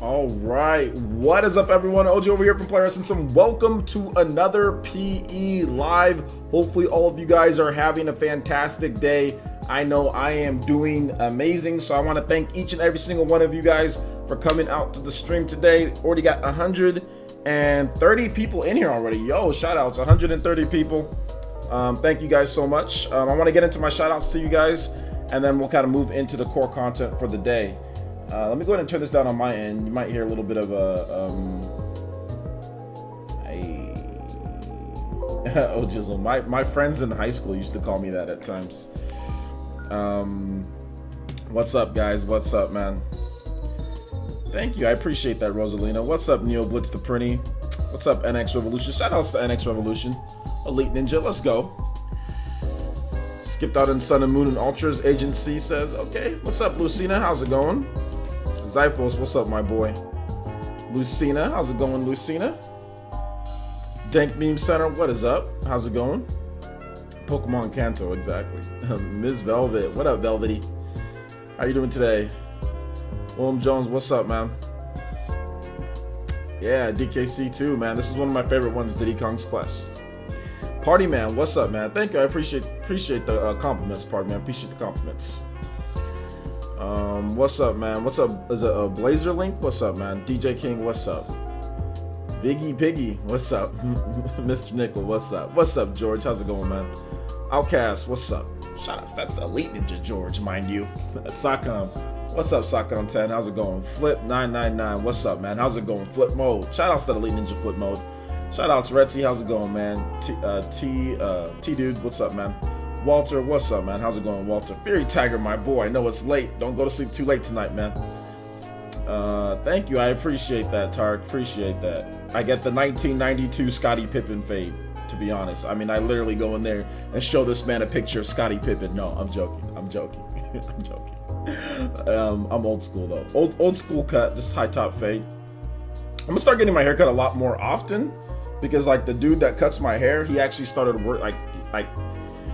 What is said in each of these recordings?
All right, what is up, everyone? OG over here from Polarizing. And welcome to another PE Live. Hopefully, all of you guys are having a fantastic day. I know I am doing amazing, so I want to thank each and every single one of you guys for coming out to the stream today. Already got 130 people in here already. Yo, shout outs, 130 people. Thank you guys so much. I want to get into my shout outs to you guys, and then we'll kind of move into the core content for the day. Let me go ahead and turn this down on my end. You might hear a little bit of a oh jizzle. My friends in high school used to call me that at times. What's up, guys? What's up, man? Thank you. I appreciate that, Rosalina. What's up, Neo Blitz the Prinny? What's up, NX Revolution? Shout outs to NX Revolution. Elite Ninja, let's go. Skipped out in Sun and Moon and Ultras. Agency says, okay. What's up, Lucina? How's it going? Zyphos, what's up, my boy? Lucina, how's it going, Lucina? Dank Meme Center, what is up? How's it going? Pokemon Kanto, exactly. Ms. Velvet, what up, Velvety? How you doing today? William Jones, what's up, man? Yeah, DKC too, man. This is one of my favorite ones, Diddy Kong's Quest. Party Man, what's up, man? Thank you, I appreciate the compliments, Party Man. Appreciate the compliments. What's up, man? What's up? Is it a Blazer Link? What's up, man? DJ King, what's up? Biggie Piggy, what's up? Mr. Nickel, what's up? What's up, George? How's it going, man? Outcast, what's up? Shoutouts, that's Elite Ninja George, mind you. Sakam, what's up, Sakam 10? How's it going? Flip 999, what's up, man? How's it going? Flip Mode, shoutouts to Elite Ninja Flip Mode. Shoutouts, Retzi, how's it going, man? T Dude, what's up, man? Walter, what's up, man? How's it going, Walter? Fury Tiger, my boy. I know it's late. Don't go to sleep too late tonight, man. Thank you. I appreciate that, Tark. Appreciate that. I get the 1992 Scottie Pippen fade, to be honest. I mean, I literally go in there and show this man a picture of Scottie Pippen. No, I'm joking. I'm joking. I'm joking. I'm old school, though. Old school cut, just high top fade. I'm gonna start getting my hair cut a lot more often because, like, the dude that cuts my hair, he actually started work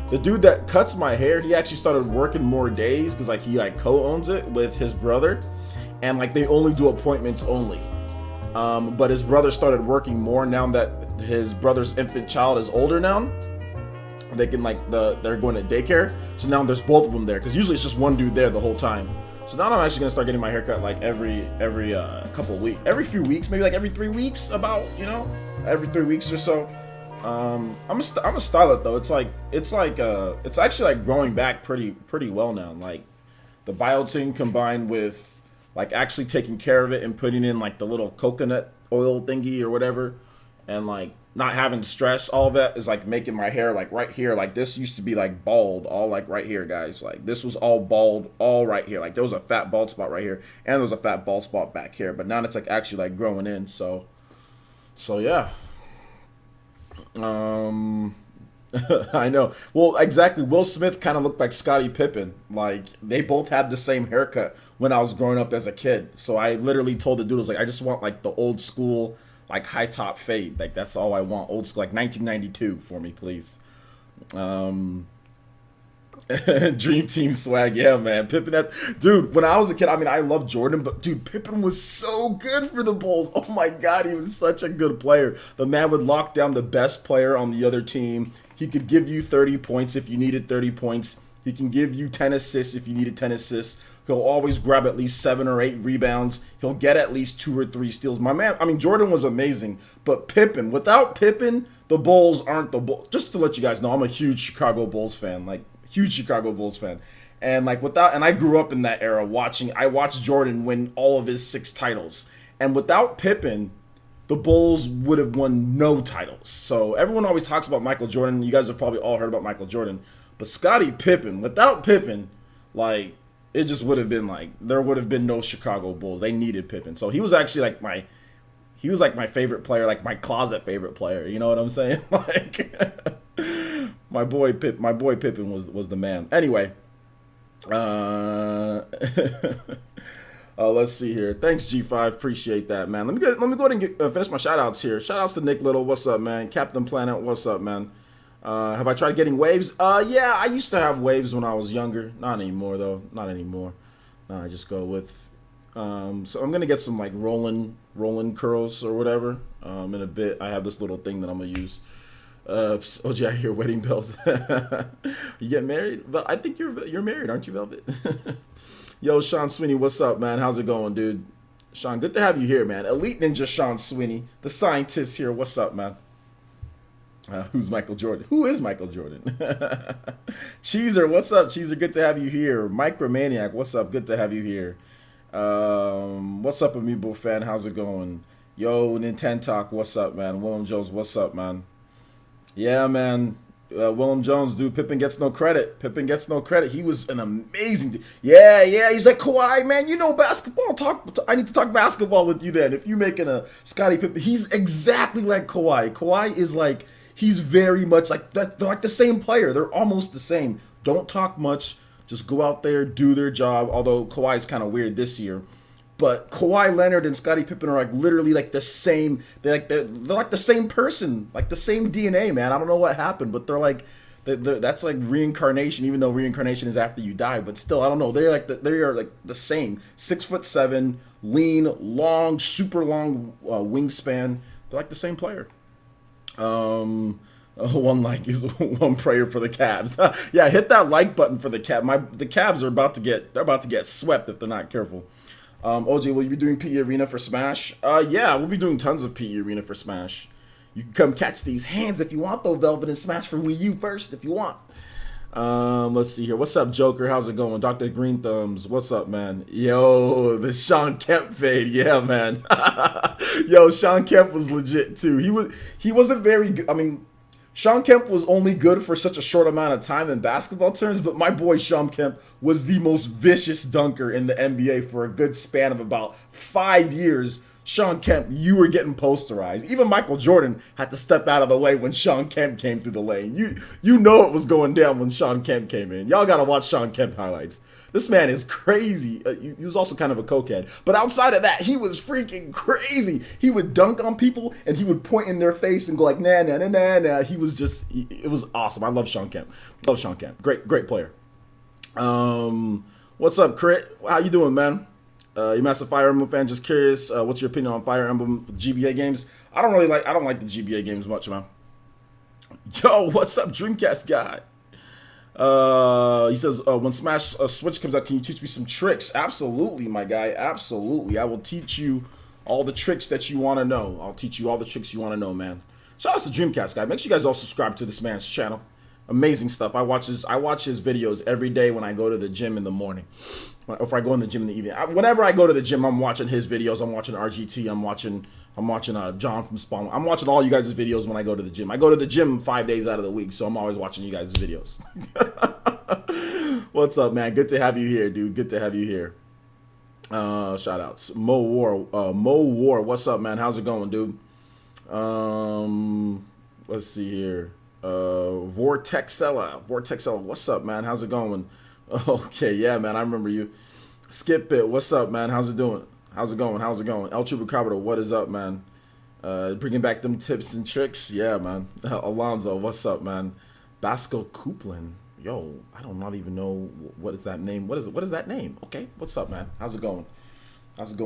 the dude that cuts my hair, he actually started working more days because, like, he co-owns it with his brother, and like they only do appointments only. But his brother started working more now that his brother's infant child is older now. They can they're going to daycare, so now there's both of them there because usually it's just one dude there the whole time. So now I'm actually gonna start getting my hair cut like every couple of weeks, every few weeks, maybe like every 3 weeks, about every 3 weeks or so. I'm a style it though. It's actually like growing back pretty well now. Like the biotin combined with like actually taking care of it and putting in like the little coconut oil thingy or whatever, and like not having stress, all of that is like making my hair like right here. Like this used to be like bald, all like right here, guys. Like this was all bald, all right here. Like there was a fat bald spot right here, and there was a fat bald spot back here. But now it's like actually like growing in. So yeah. I know. Well, exactly. Will Smith kind of looked like Scottie Pippen. Like they both had the same haircut when I was growing up as a kid. So I literally told the dude, I was like, I just want like the old school, like high top fade. Like that's all I want. Old school, like 1992 for me, please. Dream Team swag, yeah, man. Pippen dude, when I was a kid, I mean, I loved Jordan, but dude, Pippen was so good for the Bulls. Oh my God, he was such a good player. The man would lock down the best player on the other team. He could give you 30 points if you needed 30 points. He can give you 10 assists if you needed 10 assists. He'll always grab at least 7 or 8 rebounds. He'll get at least 2 or 3 steals. My man, I mean, Jordan was amazing, but Pippen, without Pippen, the Bulls aren't the Bulls. Just to let you guys know, I'm a huge Chicago Bulls fan. Like, huge Chicago Bulls fan. And like and I grew up in that era I watched Jordan win all of his 6 titles. And without Pippen, the Bulls would have won no titles. So everyone always talks about Michael Jordan. You guys have probably all heard about Michael Jordan. But Scottie Pippen, without Pippen, like it just would have been like there would have been no Chicago Bulls. They needed Pippen. So he was actually like my favorite player, like my closet favorite player. You know what I'm saying? Like my boy Pippen was the man. Anyway, let's see here. Thanks, G5. Appreciate that, man. Let me go ahead and finish my shout outs here. Shout outs to Nick Little. What's up, man? Captain Planet. What's up, man? Have I tried getting waves? Yeah, I used to have waves when I was younger. Not anymore, though. Not anymore. No, I just go with So I'm gonna get some like rolling curls or whatever. In a bit, I have this little thing that I'm gonna use. OG, I hear wedding bells. You get married? But I think you're married, aren't you, Velvet? Yo, Sean Sweeney, what's up, man? How's it going, dude? Sean, good to have you here, man. Elite Ninja Sean Sweeney, the scientist here. What's up, man? Who's Michael Jordan? Who is Michael Jordan? Cheezer, what's up, Cheezer? Good to have you here. Micromaniac, what's up? Good to have you here. What's up, Amiibo fan? How's it going? Yo, Nintendo Talk, what's up, man? Willem Jones, what's up, man? Yeah, man. Willem Jones, dude. Pippen gets no credit. Pippen gets no credit. He was an amazing. Yeah. He's like Kawhi, man. You know basketball. I need to talk basketball with you then. If you're making a Scottie Pippen, he's exactly like Kawhi. Kawhi is like he's very much like that. They're like the same player. They're almost the same. Don't talk much. Just go out there, do their job. Although Kawhi's kind of weird this year. But Kawhi Leonard and Scottie Pippen are like literally like the same. They're like the same person, like the same DNA, man. I don't know what happened, but that's like reincarnation. Even though reincarnation is after you die, but still, I don't know. They are like the same. 6'7", lean, long, super long wingspan. They're like the same player. One like is one prayer for the Cavs. Yeah, hit that like button for the Cavs. The Cavs are about to get swept if they're not careful. OJ, will you be doing PE Arena for Smash? Yeah, we'll be doing tons of PE Arena for Smash. You can come catch these hands if you want, though, Velvet, and Smash for Wii U first if you want. Let's see here. What's up, Joker? How's it going? Dr. Green Thumbs, what's up, man? Yo, the Sean Kemp fade. Yeah, man. Yo, Sean Kemp was legit, too. He wasn't very good. I mean, Sean Kemp was only good for such a short amount of time in basketball terms, but my boy Sean Kemp was the most vicious dunker in the NBA for a good span of about 5 years. Sean Kemp, you were getting posterized. Even Michael Jordan had to step out of the way when Sean Kemp came through the lane. You know it was going down when Sean Kemp came in. Y'all gotta watch Sean Kemp highlights. This man is crazy. He was also kind of a cokehead. But outside of that, he was freaking crazy. He would dunk on people, and he would point in their face and go like, nah, nah, nah, nah, nah. He was just, it was awesome. I love Sean Kemp. Love Sean Kemp. Great player. What's up, Crit? How you doing, man? You massive Fire Emblem fan? Just curious, what's your opinion on Fire Emblem GBA games? I don't like the GBA games much, man. Yo, what's up, Dreamcast guy? He says, when Smash Switch comes out, can you teach me some tricks? Absolutely, my guy. Absolutely. I will teach you all the tricks that you want to know. I'll teach you all the tricks you want to know, man. Shout out to Dreamcast guy. Make sure you guys all subscribe to this man's channel. Amazing stuff. I watch his videos every day when I go to the gym in the morning. Or if I go in the gym in the evening. Whenever I go to the gym, I'm watching his videos. I'm watching RGT. I'm watching John from Spawn. I'm watching all you guys' videos when I go to the gym. I go to the gym 5 days out of the week, so I'm always watching you guys' videos. What's up, man? Good to have you here, dude. Good to have you here. Shout outs. Mo War. What's up, man? How's it going, dude? Let's see here. Vortexella. What's up, man? How's it going? Okay, yeah, man. I remember you. Skip it. What's up, man? How's it doing? How's it going? El Chupacabra, what is up, man? Bringing back them tips and tricks. Yeah, man. Alonzo, what's up, man? Basco Kuplin. Yo, I don't not even know what is that name. What is that name? Okay, what's up, man? How's it going?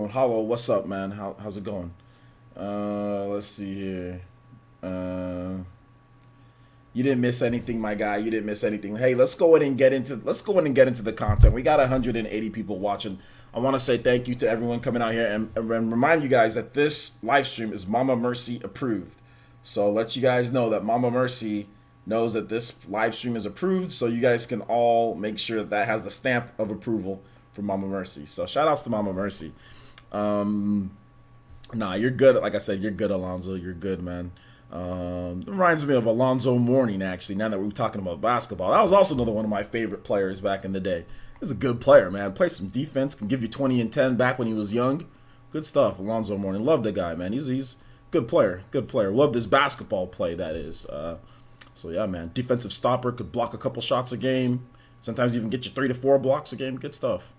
Hollow, what's up, man? How's it going? Let's see here. You didn't miss anything, my guy. You didn't miss anything. Hey, let's go ahead and get into the content. We got 180 people watching. I want to say thank you to everyone coming out here and remind you guys that this live stream is Mama Mercy approved. So let you guys know that Mama Mercy knows that this live stream is approved, so you guys can all make sure that has the stamp of approval for Mama Mercy. So shout outs to Mama Mercy. Nah, you're good. Like I said, you're good, Alonzo. You're good, man. Reminds me of Alonzo Mourning, actually, now that we're talking about basketball. That was also another one of my favorite players back in the day. He's a good player, man. Plays some defense, can give you 20 and 10 back when he was young. Good stuff, Alonzo Mourning. Love the guy, man. He's good player. Love this basketball play, that is. So, yeah, man. Defensive stopper, could block a couple shots a game. Sometimes even get you 3 to 4 blocks a game. Good stuff.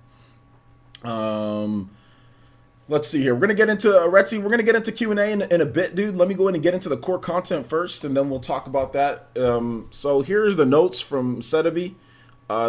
Let's see here. We're gonna get into Retzi. We're gonna get into Q&A in a bit, dude. Let me go ahead and get into the core content first, and then we'll talk about that. So here's the notes from Setabi.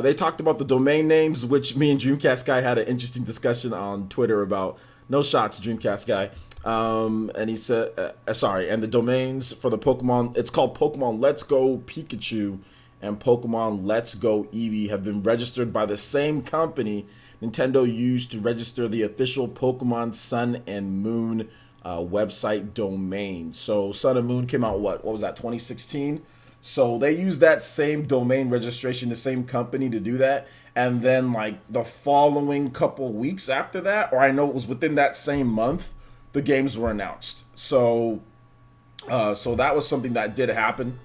They talked about the domain names, which me and Dreamcast Guy had an interesting discussion on Twitter about. No shots, Dreamcast Guy. And he said, sorry, and the domains for the Pokemon, it's called Pokemon Let's Go Pikachu and Pokemon Let's Go Eevee, have been registered by the same company Nintendo used to register the official Pokemon Sun and Moon website domain. So Sun and Moon came out, what was that, 2016? So they used that same domain registration, the same company to do that. And then like the following couple weeks after that, or I know it was within that same month, the games were announced. So that was something that did happen.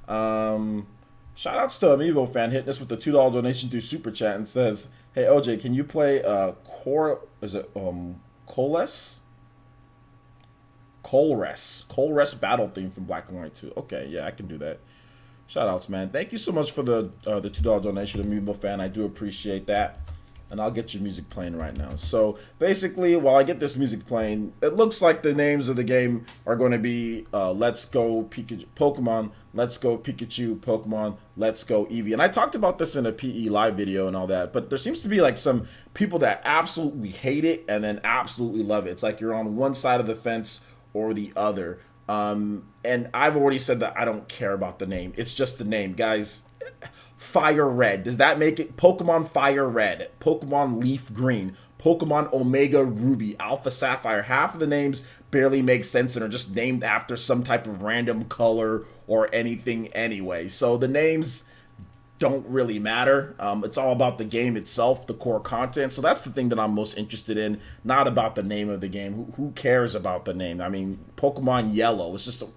Shout outs to Amiibo fan hitting us with the $2 donation through Super Chat and says, "Hey OJ, can you play Colress battle theme from Black and White 2?" Okay, yeah, I can do that. Shout outs, man. Thank you so much for the $2 donation, Amiibo fan. I do appreciate that. And I'll get your music playing right now. So basically, while I get this music playing, it looks like the names of the game are going to be Let's Go Pikachu, Pokemon Let's Go Pikachu, Pokemon Let's Go Eevee. And I talked about this in a PE live video and all that, but there seems to be like some people that absolutely hate it and then absolutely love it. It's like you're on one side of the fence or the other. And I've already said that I don't care about the name. It's just the name, guys. Fire Red, does that make it Pokemon Fire Red, Pokemon Leaf Green, Pokemon Omega Ruby, Alpha Sapphire? Half of the names barely make sense and are just named after some type of random color or anything anyway. So the names don't really matter. It's all about the game itself, the core content. So that's the thing that I'm most interested in, not about the name of the game. Who cares about the name? I mean, Pokemon Yellow, it's just a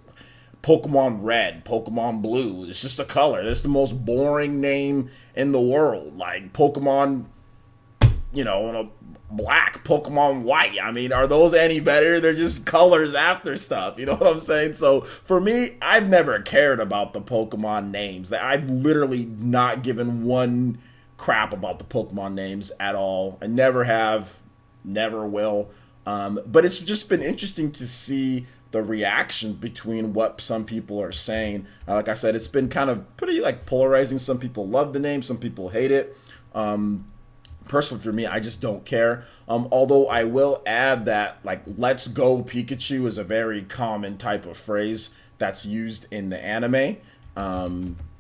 Pokemon Red, Pokemon Blue. It's just a color. It's the most boring name in the world. Like Pokemon, Black, Pokemon White. I mean, are those any better? They're just colors after stuff. You know what I'm saying? So for me, I've never cared about the Pokemon names. I've literally not given one crap about the Pokemon names at all. I never have, never will. But it's just been interesting to see the reaction between what some people are saying. Like I said, it's been kind of pretty like polarizing. Some people love the name, some people hate it. Personally, for me, I just don't care. Although I will add that like "Let's Go Pikachu" is a very common type of phrase that's used in the anime.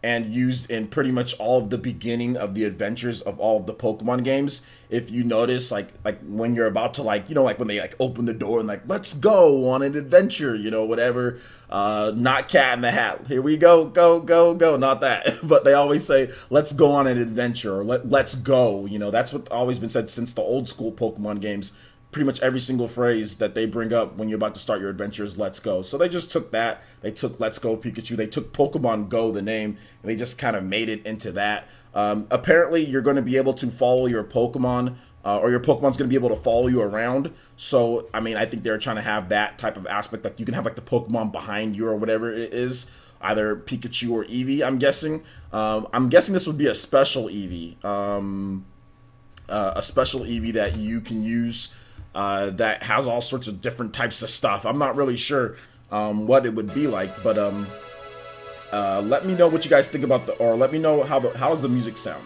And used in pretty much all of the beginning of the adventures of all of the Pokemon games. If you notice, like when you're about to like when they like open the door and like, let's go on an adventure, whatever. Not Cat in the Hat. Here we go, go, go, go. Not that. But they always say, let's go on an adventure, or let's go. That's what always been said since the old school Pokemon games. Pretty much every single phrase that they bring up when you're about to start your adventure is "let's go." So they just took that. They took "Let's Go Pikachu." They took Pokemon Go, the name, and they just kind of made it into that. Apparently, you're going to be able to follow your Pokemon, or your Pokemon's going to be able to follow you around. So, I mean, I think they're trying to have that type of aspect. Like you can have like the Pokemon behind you or whatever it is, either Pikachu or Eevee, I'm guessing. I'm guessing this would be a special Eevee. A special Eevee that you can use. That has all sorts of different types of stuff. I'm not really sure what it would be like, but let me know what you guys think about or let me know how does the music sound.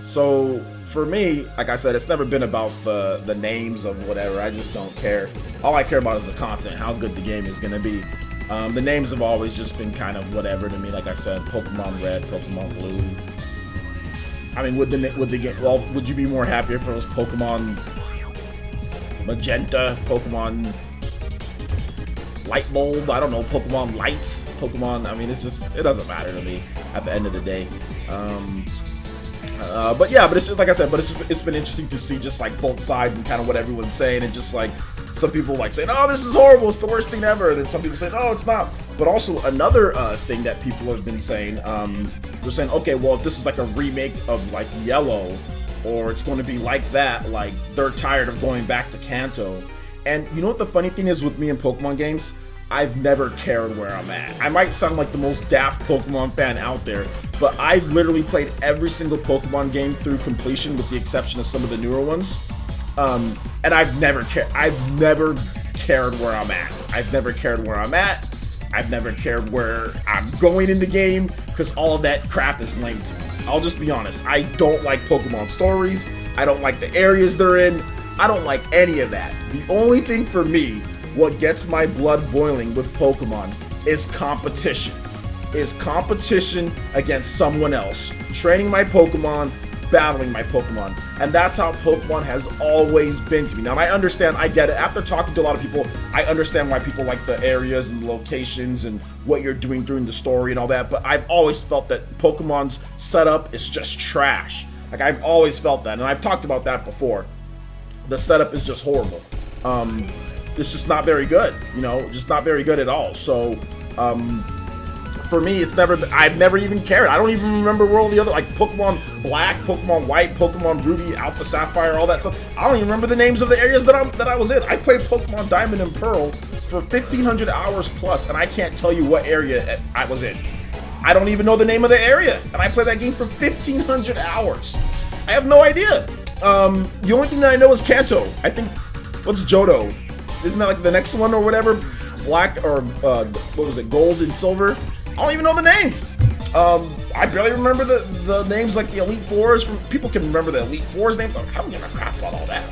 So for me, like I said, it's never been about the names of whatever. I just don't care. All I care about is the content, how good the game is gonna be. The names have always just been kind of whatever to me. Like I said, Pokemon Red, Pokemon Blue. I mean, would you be more happier if it was Pokemon Magenta, Pokemon Light Bulb, I don't know, Pokemon Lights, Pokemon, I mean, it doesn't matter to me at the end of the day. But yeah, but it's just, like I said, it's been interesting to see just like both sides and kind of what everyone's saying, and just like some people like saying, oh, this is horrible, it's the worst thing ever, and then some people saying, oh, it's not. But also another thing that people have been saying, they're saying, okay, well, if this is like a remake of like Yellow, or it's going to be like that, like they're tired of going back to Kanto. And you know what the funny thing is with me in Pokemon games? I've never cared where I'm at. I might sound like the most daft Pokemon fan out there, but I've literally played every single Pokemon game through completion with the exception of some of the newer ones. And I've never cared where I'm at. I've never cared where I'm at. I've never cared where I'm going in the game. because all of that crap is lame to me. I'll just be honest. I don't like Pokemon stories. I don't like the areas they're in. I don't like any of that. The only thing for me, what gets my blood boiling with Pokemon is competition. Is competition against someone else. Training my Pokemon, battling my Pokemon. And that's how Pokemon has always been to me. Now, I understand, I get it. After talking to a lot of people, I understand why people like the areas and locations and what you're doing during the story and all that. But I've always felt that Pokemon's setup is just trash. Like, I've always felt that. And I've talked about that before. The setup is just horrible. It's just not very good, you know, just not very good at all. So, for me, I've never even cared. I don't even remember where all the other, like Pokemon Black, Pokemon White, Pokemon Ruby, Alpha Sapphire, all that stuff. I don't even remember the names of the areas that I was in. I played Pokemon Diamond and Pearl for 1,500 hours plus, and I can't tell you what area I was in. I don't even know the name of the area, and I played that game for 1,500 hours. I have no idea. The only thing that I know is Kanto. I think, what's Johto? Isn't that like the next one or whatever? Black or, what was it, Gold and Silver? I don't even know the names. I barely remember the names, like the Elite Fours. People can remember the Elite Fours names. I don't give a crap about all that.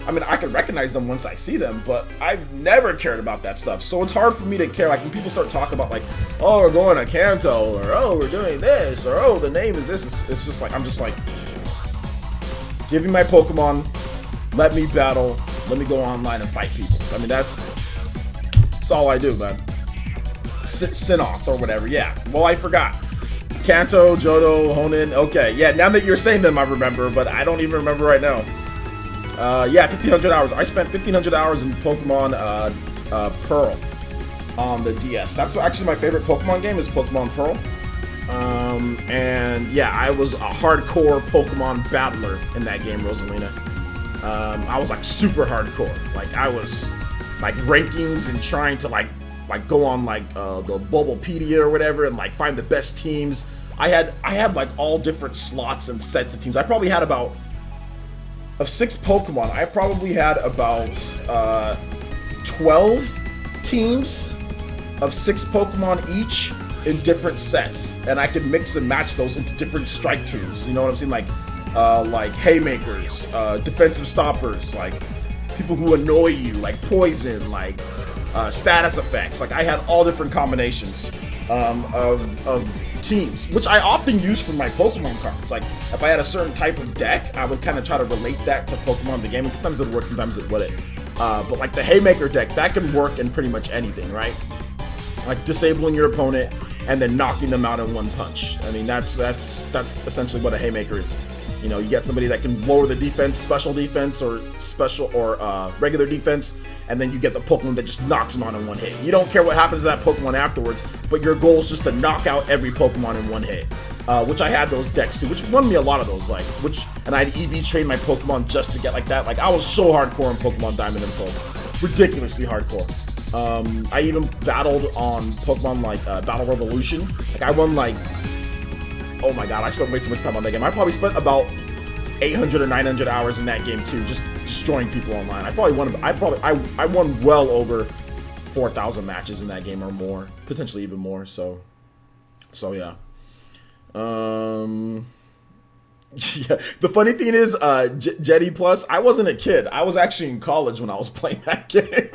I mean, I can recognize them once I see them, but I've never cared about that stuff. So it's hard for me to care. Like when people start talking about like, oh, we're going to Kanto, or oh, we're doing this, or oh, the name is this. It's just like, I'm just like, give me my Pokemon, let me battle, let me go online and fight people. I mean, that's all I do, man. Sinnoh or whatever, yeah. Well, I forgot. Kanto, Johto, Hoenn. Okay, yeah, now that you're saying them, I remember, but I don't even remember right now. Yeah, 1,500 hours. I spent 1,500 hours in Pokemon Pearl on the DS. That's actually my favorite Pokemon game is Pokemon Pearl. And yeah, I was a hardcore Pokemon battler in that game, Rosalina. I was like super hardcore. Like I was like rankings and trying to like go on like the Bulbapedia or whatever and like find the best teams. I had like all different slots and sets of teams. I probably had about of 6 Pokemon. I probably had about 12 teams of 6 Pokemon each in different sets, and I could mix and match those into different strike teams. You know what I'm saying? Like haymakers, defensive stoppers, like people who annoy you, like poison, like status effects. Like I had all different combinations of teams, which I often use for my Pokemon cards. Like if I had a certain type of deck, I would kind of try to relate that to Pokemon the game, and sometimes it would work, sometimes it wouldn't. But like the haymaker deck, that can work in pretty much anything, right? Like disabling your opponent and then knocking them out in one punch. I mean, that's essentially what a haymaker is. You know, you get somebody that can lower the defense, special defense, or regular defense, and then you get the Pokemon that just knocks them out in one hit. You don't care what happens to that Pokemon afterwards, but your goal is just to knock out every Pokemon in one hit. Which I had those decks too, which won me a lot of those, and I'd EV train my Pokemon just to get like that. Like I was so hardcore in Pokemon Diamond and Pearl, ridiculously hardcore. I even battled on Pokemon like Battle Revolution. Like I won like, oh my god, I spent way too much time on that game. I probably spent about 800 or 900 hours in that game too, just destroying people online. I won well over 4,000 matches in that game or more, potentially even more. So yeah. Yeah, the funny thing is, Jetty Plus, I wasn't a kid. I was actually in college when I was playing that game.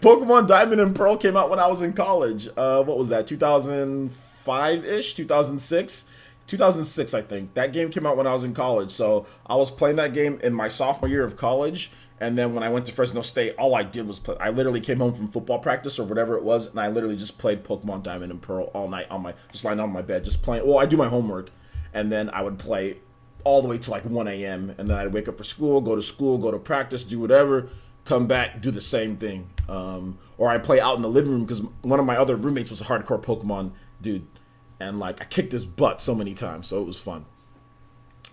Pokemon Diamond and Pearl came out when I was in college. What was that, 2005-ish, 2006? 2006, I think. That game came out when I was in college. So I was playing that game in my sophomore year of college. And then when I went to Fresno State, all I did was play. I literally came home from football practice or whatever it was, and I literally just played Pokemon Diamond and Pearl all night just lying on my bed, just playing. Well, I do my homework, and then I would play all the way to like 1 a.m. And then I'd wake up for school, go to practice, do whatever, come back, do the same thing. Or I play out in the living room because one of my other roommates was a hardcore Pokemon dude, and like I kicked his butt so many times, so it was fun.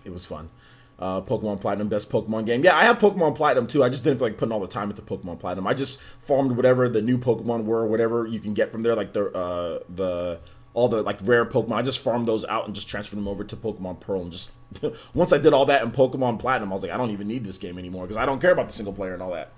It was fun. Pokemon Platinum, best Pokemon game. Yeah, I have Pokemon Platinum too. I just didn't feel like putting all the time into Pokemon Platinum. I just farmed whatever the new Pokemon were, whatever you can get from there, like all the like rare Pokemon. I just farmed those out and just transferred them over to Pokemon Pearl. And just once I did all that in Pokemon Platinum, I was like, I don't even need this game anymore because I don't care about the single player and all that.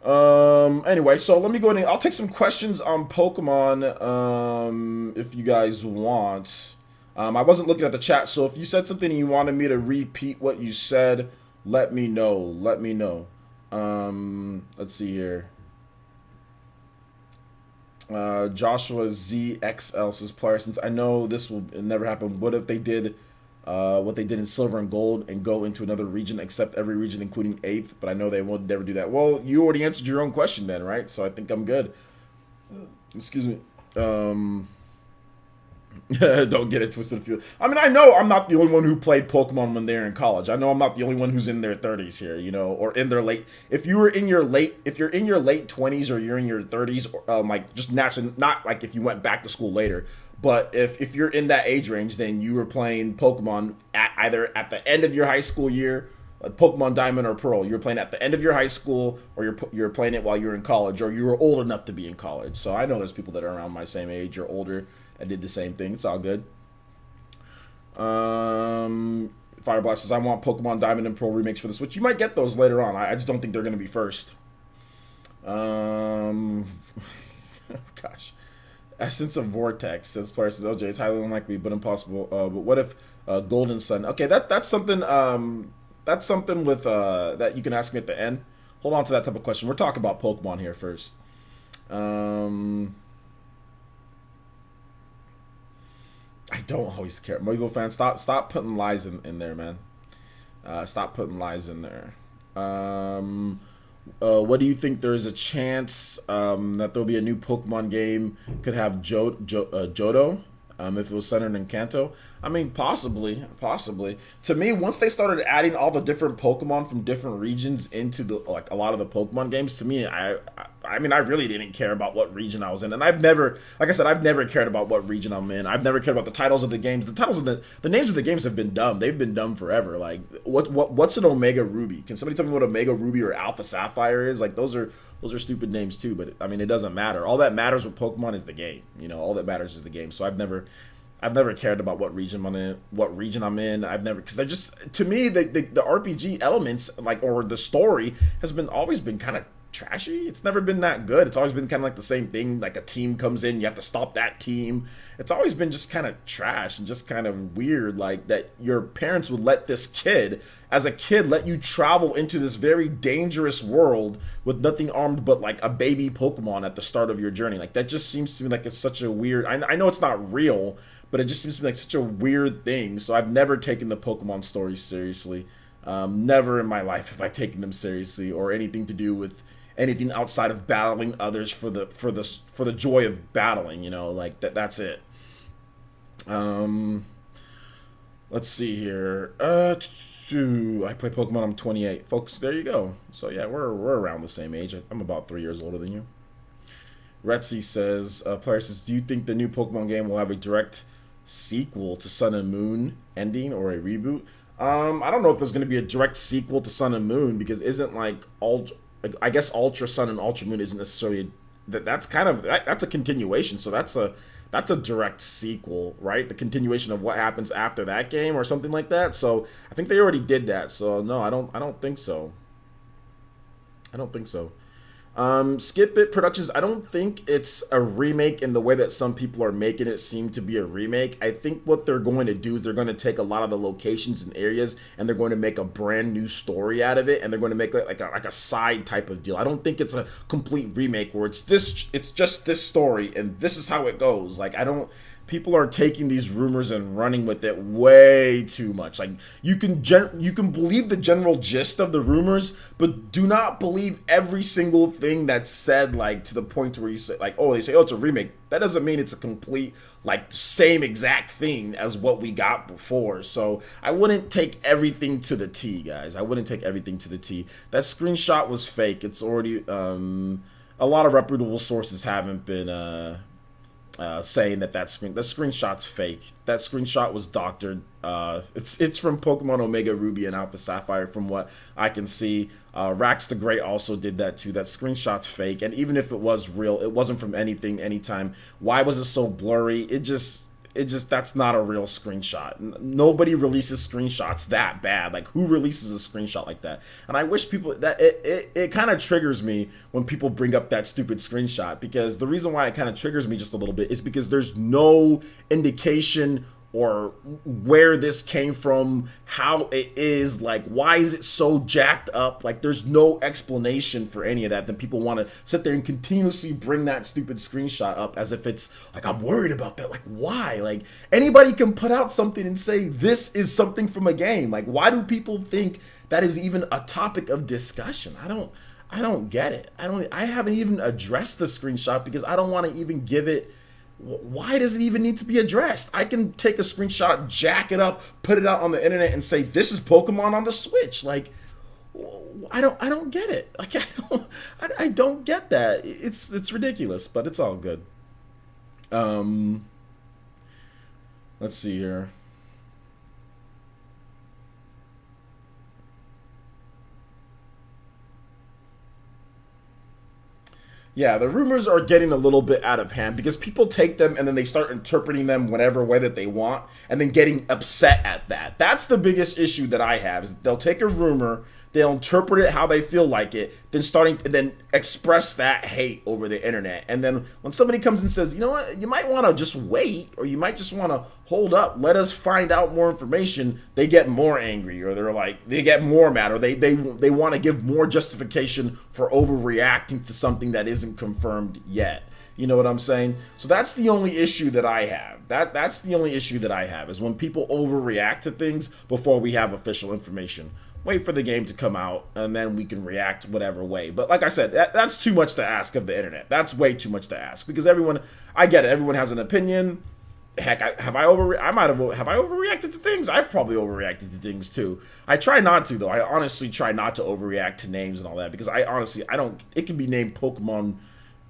Anyway, so let me go ahead and I'll take some questions on Pokemon. If you guys want. I wasn't looking at the chat, so if you said something and you wanted me to repeat what you said, let me know. Let me know. Let's see here. Joshua ZXL says, player, since I know this will never happen, what if they did what they did in Silver and Gold and go into another region, except every region, including 8th? But I know they won't never do that. Well, you already answered your own question then, right? So I think I'm good. Excuse me. Don't get it twisted. I mean, I know I'm not the only one who played Pokemon when they're in college. I know I'm not the only one who's in their 30s here, you know, or in their late. If you're in your late 20s or you're in your 30s, like just naturally, not like if you went back to school later, but if you're in that age range, then you were playing Pokemon either at the end of your high school year, like Pokemon Diamond or Pearl. You're playing at the end of your high school, or you're playing it while you're in college, or you were old enough to be in college. So I know there's people that are around my same age or older. I did the same thing. It's all good. Fireblast says, I want Pokemon Diamond and Pearl remakes for the Switch. You might get those later on. I just don't think they're going to be first. Gosh. Essence of Vortex says, player says, OJ, it's highly unlikely, but impossible. But what if Golden Sun? Okay, that's something with that you can ask me at the end. Hold on to that type of question. We're talking about Pokemon here first. I don't always care. Moigo fan, stop putting lies in there, man. Stop putting lies in there. What do you think there is a chance that there'll be a new Pokemon game could have Johto if it was centered in Kanto? I mean, possibly. To me, once they started adding all the different Pokemon from different regions into the a lot of the Pokemon games, to me, I mean, I really didn't care about what region I was in, and I've never, like I said, I've never cared about what region I'm in. I've never cared about the titles of the games. The titles of the names of the games have been dumb. They've been dumb forever. Like, what's an Omega Ruby? Can somebody tell me what Omega Ruby or Alpha Sapphire is? Like, those are stupid names too. But I mean, it doesn't matter. All that matters with Pokemon is the game. You know, all that matters is the game. So I've never cared about what region I'm in. I've never, because they're just, to me, the RPG elements, like, or the story has always been kind of trashy. It's never been that good. It's always been kind of like the same thing. Like a team comes in, you have to stop that team. It's always been just kind of trash and just kind of weird. Like that your parents would let this kid, as a kid, let you travel into this very dangerous world with nothing armed but like a baby Pokemon at the start of your journey. Like that just seems to me like it's such a weird. I know it's not real, but it just seems to me like such a weird thing. So I've never taken the Pokemon stories seriously. Never in my life have I taken them seriously, or anything to do with anything outside of battling others for the joy of battling. You know, like that's it. Let's see here. I play Pokemon. I'm 28, folks. There you go. So yeah, we're around the same age. I'm about 3 years older than you. Retsy says, player says, do you think the new Pokemon game will have a direct sequel to Sun and Moon ending, or a reboot? I don't know if there's going to be a direct sequel to Sun and Moon, because isn't like I guess Ultra Sun and Ultra Moon isn't necessarily that's kind of that's a continuation. So that's a direct sequel, right? The continuation of what happens after that game or something like that. So I think they already did that. So no, I don't think so. Skip It Productions, I don't think it's a remake in the way that some people are making it seem to be a remake. I think what they're going to do is they're going to take a lot of the locations and areas and they're going to make a brand new story out of it, and they're going to make it like a side type of deal. I don't think it's a complete remake where it's just this story and this is how it goes. Like, people are taking these rumors and running with it way too much. Like, you can believe the general gist of the rumors, but do not believe every single thing that's said, like, to the point where you say, like, oh, they say, oh, it's a remake. That doesn't mean it's a complete, like, same exact thing as what we got before. So I wouldn't take everything to the T, guys. I wouldn't take everything to the T. That screenshot was fake. It's already, a lot of reputable sources haven't been, saying that screenshot's fake. That screenshot was doctored. It's from Pokemon Omega Ruby and Alpha Sapphire, from what I can see. Rax the Great also did that too. That screenshot's fake, and even if it was real, it wasn't from anything, anytime. Why was it so blurry? that's not a real screenshot. Nobody releases screenshots that bad. Like, who releases a screenshot like that? And I wish people that it kind of triggers me when people bring up that stupid screenshot, because the reason why it kind of triggers me just a little bit is because there's no indication or where this came from, how it is, like, why is it so jacked up? Like, there's no explanation for any of that. Then people want to sit there and continuously bring that stupid screenshot up as if it's like, I'm worried about that. Like, why? Like, anybody can put out something and say this is something from a game. Like, why do people think that is even a topic of discussion? I don't get it. I haven't even addressed the screenshot because I don't want to even give it. Why does it even need to be addressed? I can take a screenshot, jack it up, put it out on the internet, and say this is Pokemon on the Switch. Like, I don't get it. Like, I don't get that. It's ridiculous, but it's all good. Let's see here. Yeah, the rumors are getting a little bit out of hand because people take them and then they start interpreting them whatever way that they want and then getting upset at that. That's the biggest issue that I have, is they'll take a rumor, they'll interpret it how they feel like it, then express that hate over the internet. And then when somebody comes and says, you know what, you might want to just wait, or you might just want to hold up, let us find out more information, they get more angry, or they get more mad, or they want to give more justification for overreacting to something that isn't confirmed yet. You know what I'm saying? So that's the only issue that I have. That's the only issue that I have, is when people overreact to things before we have official information. Wait for the game to come out, and then we can react whatever way. But like I said, that's too much to ask of the internet. That's way too much to ask, because I get it. Everyone has an opinion. Heck, have I overreacted to things? I've probably overreacted to things too. I try not to, though. I honestly try not to overreact to names and all that, because I don't. It can be named Pokemon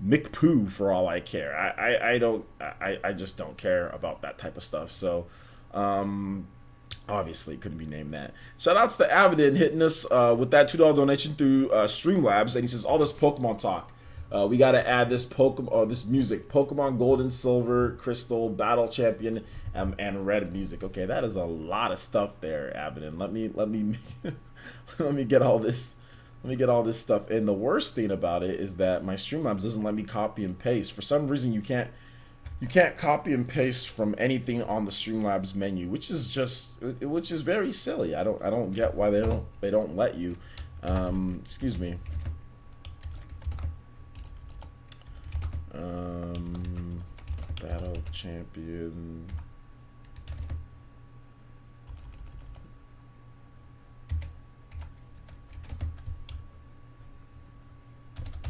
McPoo for all I care. I just don't care about that type of stuff. So, obviously, it couldn't be named that. Shoutouts to Avidin hitting us with that $2 donation through Streamlabs, and he says, all this Pokemon talk. We got to add this this music: Pokemon Gold and Silver, Crystal, Battle Champion, and Red music. Okay, that is a lot of stuff there, Avidin. Let me let me get all this. Let me get all this stuff in. The worst thing about it is that my Streamlabs doesn't let me copy and paste. For some reason, you can't copy and paste from anything on the Streamlabs menu, which is very silly. I don't get why they don't let you. Excuse me. Battle Champion.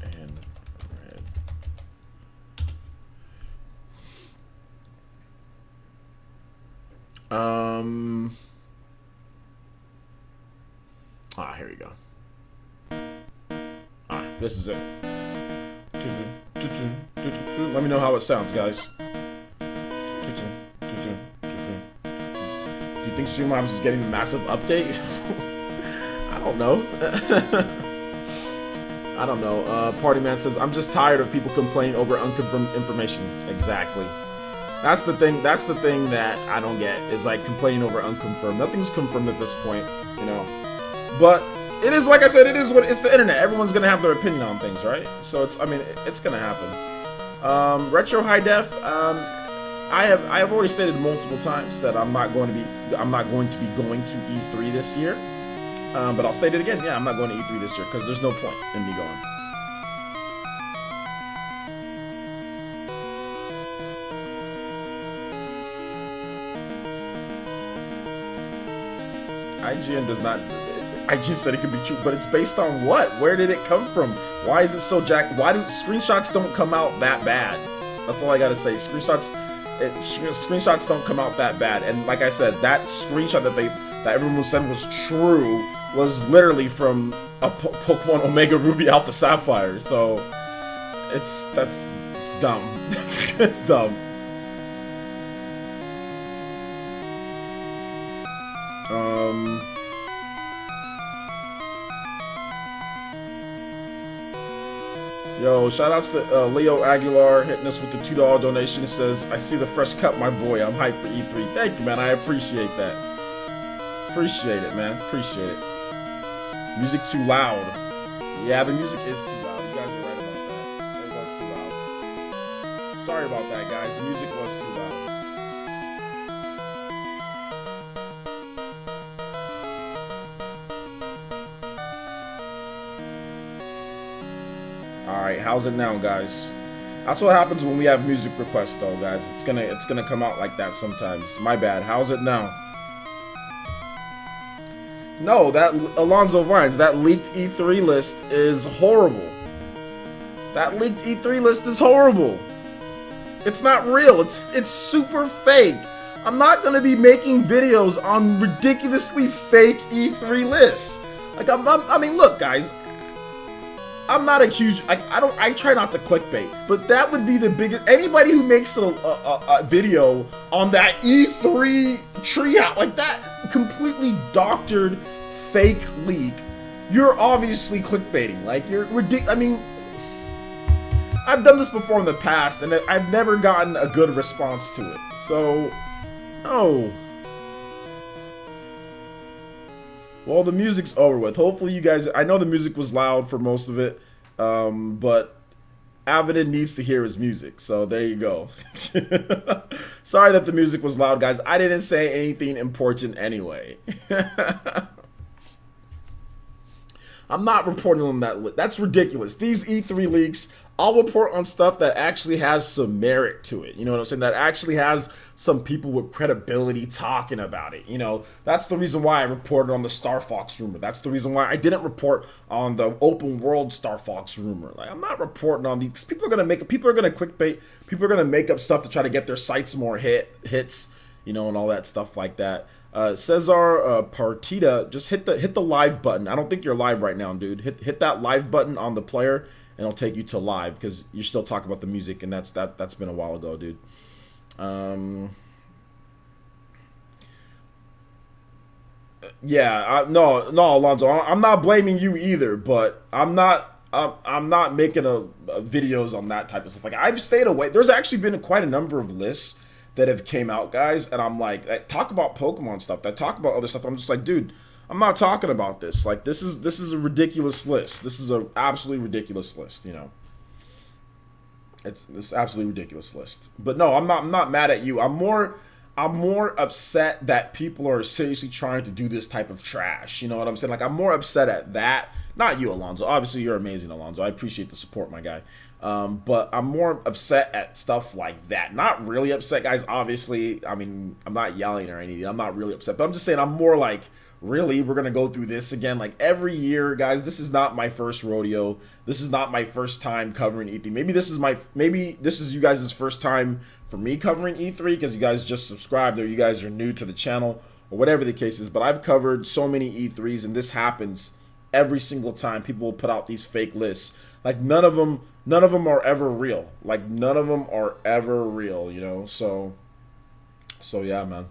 And Red. Here we go. This is it. Let me know how it sounds, guys. Do you think Streamlabs is getting a massive update? I don't know. I don't know. Party Man says, I'm just tired of people complaining over unconfirmed information. Exactly. That's the thing that I don't get, is like complaining over unconfirmed. Nothing's confirmed at this point, you know. But it is, like I said, it's the internet. Everyone's gonna have their opinion on things, right? So it's gonna happen. Retro High Def, I have already stated multiple times that I'm not going to be going to E3 this year. But I'll state it again. Yeah, I'm not going to E3 this year because there's no point in me going. IGN said it could be true, but it's based on what? Where did it come from? Why is it so jacked? Why do screenshots don't come out that bad? That's all I gotta say. Screenshots don't come out that bad. And like I said, that screenshot that everyone said was true was literally from a Pokemon Omega Ruby Alpha Sapphire. So it's dumb. It's dumb. Yo, shout outs to Leo Aguilar hitting us with the $2 donation. It says, I see the fresh cut, my boy. I'm hyped for E3. Thank you, man. I appreciate that. Appreciate it, man. Appreciate it. Music too loud. Yeah, the music is too loud. You guys are right about that. It was too loud. Sorry about that, guys. The music was too loud. Alright, how's it now, guys? That's what happens when we have music requests, though, guys. It's gonna come out like that sometimes. My bad. How's it now? No, that Alonzo Vines, that leaked E3 list is horrible. That leaked E3 list is horrible. It's not real. It's super fake. I'm not gonna be making videos on ridiculously fake E3 lists. Like I mean, look, guys. I'm not a huge. I try not to clickbait, but that would be the biggest. Anybody who makes a video on that E3 treehouse, like that completely doctored fake leak, you're obviously clickbaiting. Like you're ridiculous. I mean, I've done this before in the past, and I've never gotten a good response to it. So, no. Well, the music's over with. Hopefully you guys... I know the music was loud for most of it, but Avidin needs to hear his music, so there you go. Sorry that the music was loud, guys. I didn't say anything important anyway. I'm not reporting on that. That's ridiculous. These E3 leaks, I'll report on stuff that actually has some merit to it. You know what I'm saying? That actually has some people with credibility talking about it. You know, that's the reason why I reported on the Star Fox rumor. That's the reason why I didn't report on the open world Star Fox rumor. Like, I'm not reporting on these. People are gonna clickbait. People are gonna make up stuff to try to get their sites more hits. You know, and all that stuff like that. Cesar Partida, just hit the live button. I don't think you're live right now, dude. Hit that live button on the player, and it'll take you to live because you're still talking about the music, and that's been a while ago, dude. Yeah, no, Alonzo, I'm not blaming you either, but I'm not making videos on that type of stuff. Like I've stayed away. There's actually been quite a number of lists that have came out, guys, and I'm like, I talk about Pokemon stuff, I talk about other stuff. I'm just like, dude, I'm not talking about this. Like, this is a ridiculous list. This is an absolutely ridiculous list. You know, it's absolutely ridiculous list. But no, I'm not mad at you. I'm more upset that people are seriously trying to do this type of trash. You know what I'm saying? Like, I'm more upset at that. Not you, Alonzo. Obviously, you're amazing, Alonzo. I appreciate the support, my guy. But I'm more upset at stuff like that. Not really upset, guys. Obviously, I mean, I'm not yelling or anything. I'm not really upset. But I'm just saying I'm more like, really? We're going to go through this again? Like, every year, guys, this is not my first rodeo. This is not my first time covering E3. Maybe this is you guys' first time for me covering E3 because you guys just subscribed or you guys are new to the channel or whatever the case is. But I've covered so many E3s, and this happens every single time. People will put out these fake lists. Like, none of them are ever real. Like, none of them are ever real, you know? So yeah, man.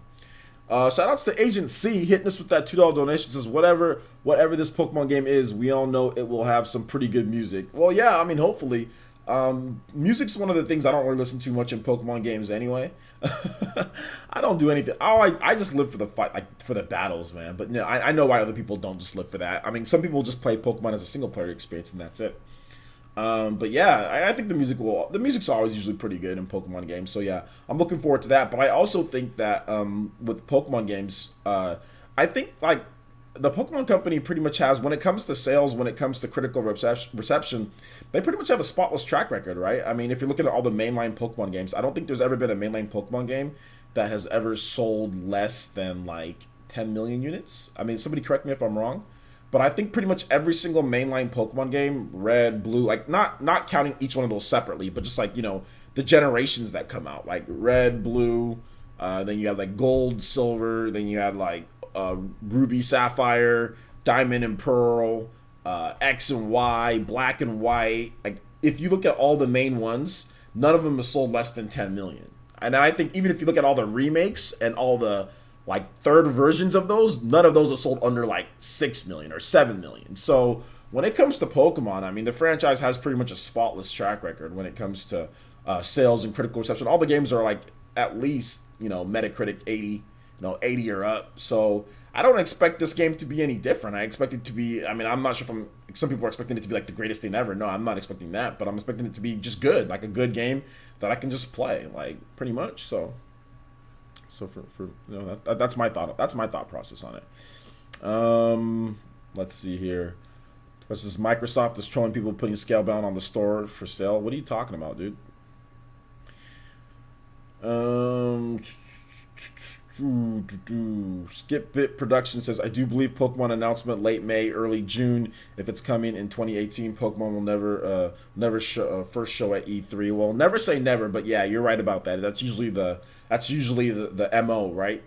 Shout outs to Agent C hitting us with that $2 donation. Says whatever this Pokemon game is, we all know it will have some pretty good music. Well, yeah, I mean, hopefully. Music's one of the things I don't really listen to much in Pokemon games anyway. I don't do anything. I just live for the fight, like for the battles, man. But you know, I know why other people don't just live for that. I mean, some people just play Pokemon as a single player experience, and that's it. But yeah, I think the music's always usually pretty good in Pokemon games. So yeah, I'm looking forward to that. But I also think that with Pokemon games, I think like the Pokemon Company pretty much has, when it comes to sales, when it comes to critical reception, they pretty much have a spotless track record, right? I mean, if you're looking at all the mainline Pokemon games, I don't think there's ever been a mainline Pokemon game that has ever sold less than like 10 million units. I mean, somebody correct me if I'm wrong. But I think pretty much every single mainline Pokemon game, red, blue, like not counting each one of those separately, but just like, you know, the generations that come out, like red, blue, then you have like gold, silver, then you had like ruby, sapphire, diamond and pearl, X and Y, black and white. Like, if you look at all the main ones, none of them have sold less than 10 million. And I think even if you look at all the remakes and all the like third versions of those, none of those are sold under like 6 million or 7 million. So when it comes to Pokemon, I mean, the franchise has pretty much a spotless track record when it comes to sales and critical reception. All the games are like at least, Metacritic 80, 80 or up. So I don't expect this game to be any different. I expect it to be, I mean, I'm not sure some people are expecting it to be like the greatest thing ever. No, I'm not expecting that, but I'm expecting it to be just good, like a good game that I can just play, like pretty much. So for that's my thought. That's my thought process on it. Let's see here. This is Microsoft is trolling people putting Scalebound on the store for sale. What are you talking about, dude? Skip Bit Production says, I do believe Pokemon announcement late May, early June. If it's coming in 2018, Pokemon will never first show at E3. Well, never say never, but yeah, you're right about that. That's usually the MO, right?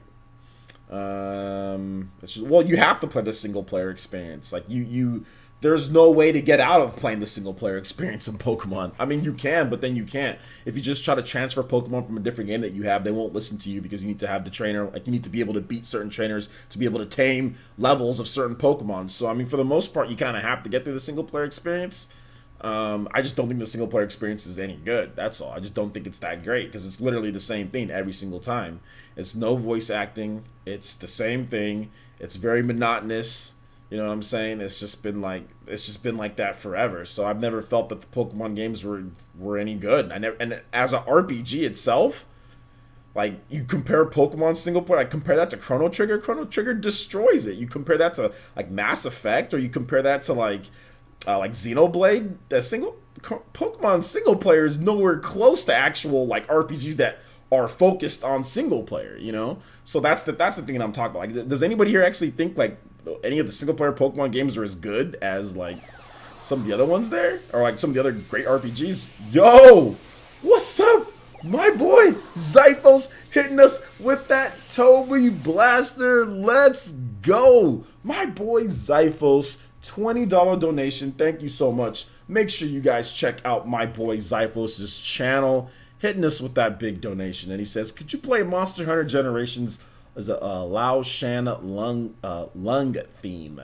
Well, you have to play the single player experience. Like there's no way to get out of playing the single player experience in Pokemon. I mean, you can, but then you can't. If you just try to transfer Pokemon from a different game that you have, they won't listen to you because you need to have the trainer. Like, you need to be able to beat certain trainers to be able to tame levels of certain Pokemon. So, I mean, for the most part, you kind of have to get through the single player experience. I just don't think the single player experience is any good. That's all. I just don't think it's that great because it's literally the same thing every single time. It's no voice acting. It's the same thing. It's very monotonous. You know what I'm saying? It's just been like that forever. So I've never felt that the Pokemon games were any good. And as an RPG itself, like, you compare Pokemon single player, like compare that to Chrono Trigger. Chrono Trigger destroys it. You compare that to like Mass Effect, or you compare that to like Xenoblade. Pokemon single player is nowhere close to actual like RPGs that are focused on single player. So that's the thing that I'm talking about. Like, does anybody here actually think like any of the single player Pokemon games are as good as like some of the other ones there, or like some of the other great RPGs? Yo, what's up, my boy Zyphos hitting us with that Toby Blaster? Let's go, my boy Zyphos. $20 donation. Thank you so much. Make sure you guys check out my boy Zyphos' channel, hitting us with that big donation. And he says, could you play Monster Hunter Generations as a Lao Shan Lung theme?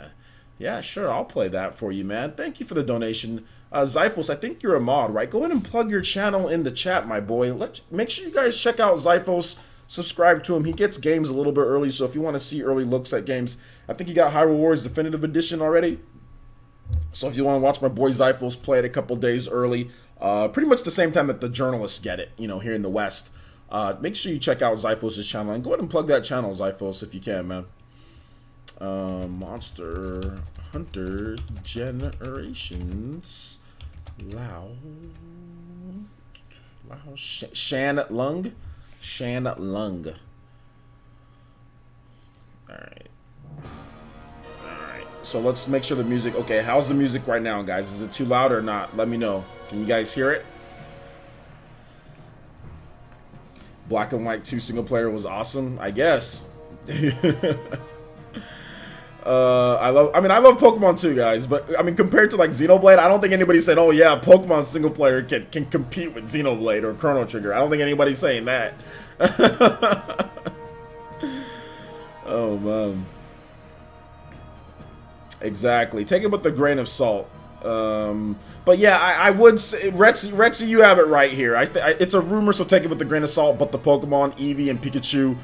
Yeah, sure, I'll play that for you, man. Thank you for the donation. Zyphos, I think you're a mod, right? Go ahead and plug your channel in the chat, my boy. Make sure you guys check out Zyphos. Subscribe to him. He gets games a little bit early, so if you want to see early looks at games, I think he got Hyrule Warriors Definitive Edition already. So if you want to watch my boy Zyphos play it a couple days early, pretty much the same time that the journalists get it, here in the West, make sure you check out Zyphos' channel, and go ahead and plug that channel, Zyphos, if you can, man. Monster Hunter Generations. Shan Lung. Alright. So let's make sure the music... Okay, how's the music right now, guys? Is it too loud or not? Let me know. Can you guys hear it? Black and White 2 single player was awesome, I guess. I love Pokemon 2, guys, but I mean, compared to like Xenoblade, I don't think anybody's saying, oh yeah, Pokemon single player can compete with Xenoblade or Chrono Trigger. I don't think anybody's saying that. Oh man. Exactly. Take it with a grain of salt. But yeah, I would say, Rexy, you have it right here. It's a rumor, so take it with a grain of salt, but the Pokemon Eevee and Pikachu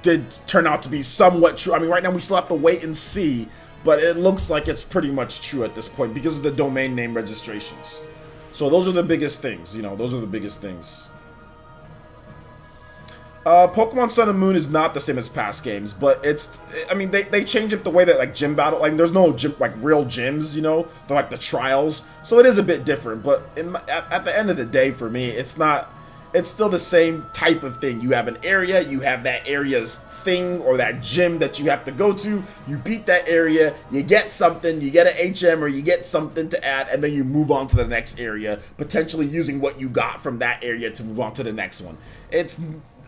did turn out to be somewhat true. I mean, right now we still have to wait and see, but it looks like it's pretty much true at this point because of the domain name registrations. So those are the biggest things, those are the biggest things. Pokemon Sun and Moon is not the same as past games, but I mean, they change it the way that, like, gym battle, like, there's no gym, like, real gyms, they're like the trials, so it is a bit different, but at the end of the day, for me, it's still the same type of thing. You have an area, you have that area's thing, or that gym that you have to go to, you beat that area, you get something, you get an HM, or you get something to add, and then you move on to the next area, potentially using what you got from that area to move on to the next one. It's...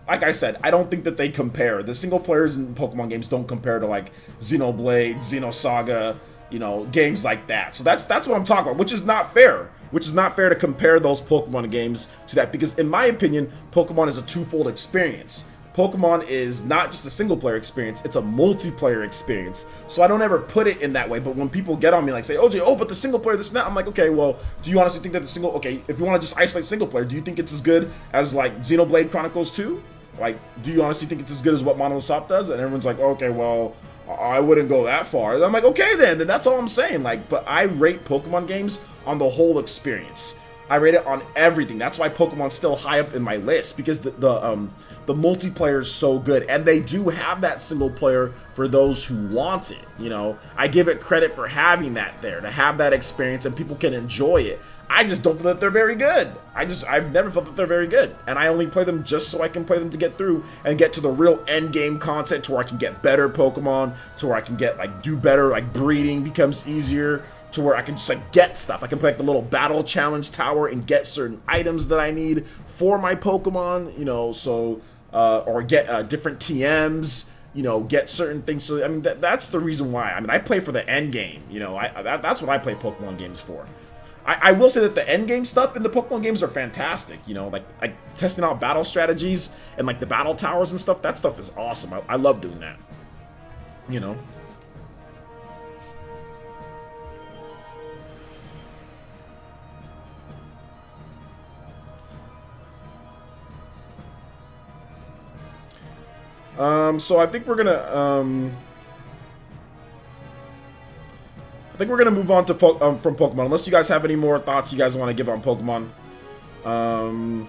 Like I said, I don't think that they compare. The single players in Pokemon games don't compare to like Xenoblade, Xenosaga, games like that. So that's what I'm talking about, which is not fair. Which is not fair to compare those Pokemon games to that, because in my opinion, Pokemon is a twofold experience. Pokemon is not just a single player experience, it's a multiplayer experience. So I don't ever put it in that way, but when people get on me like say, OJ, oh, but the single player, this and that, I'm like, okay, well, do you honestly think that okay, if you want to just isolate single player, do you think it's as good as like Xenoblade Chronicles 2? Like, do you honestly think it's as good as what Monolith Soft does? And everyone's like, okay, well, I wouldn't go that far. And I'm like, okay, then that's all I'm saying. Like, but I rate Pokemon games on the whole experience. I rate it on everything. That's why Pokemon's still high up in my list, because the multiplayer is so good, and they do have that single player for those who want it. You know, I give it credit for having that there, to have that experience, and people can enjoy it. I just don't feel that they're very good. I've never felt that they're very good, and I only play them just so I can play them to get through and get to the real end game content, to where I can get better Pokemon, to where I can get like do better, like breeding becomes easier, to where I can just like get stuff. I can play like the little battle challenge tower and get certain items that I need for my Pokemon, you know, so or get different TMs, you know, get certain things. So I mean, that's the reason why. I mean, I play for the end game, you know. That's what I play Pokemon games for. I will say that the end game stuff in the Pokemon games are fantastic, you know, like testing out battle strategies and like the battle towers and stuff. That stuff is awesome. I love doing that, you know. So I think we're gonna move on to from Pokemon, unless you guys have any more thoughts you guys want to give on Pokemon. Am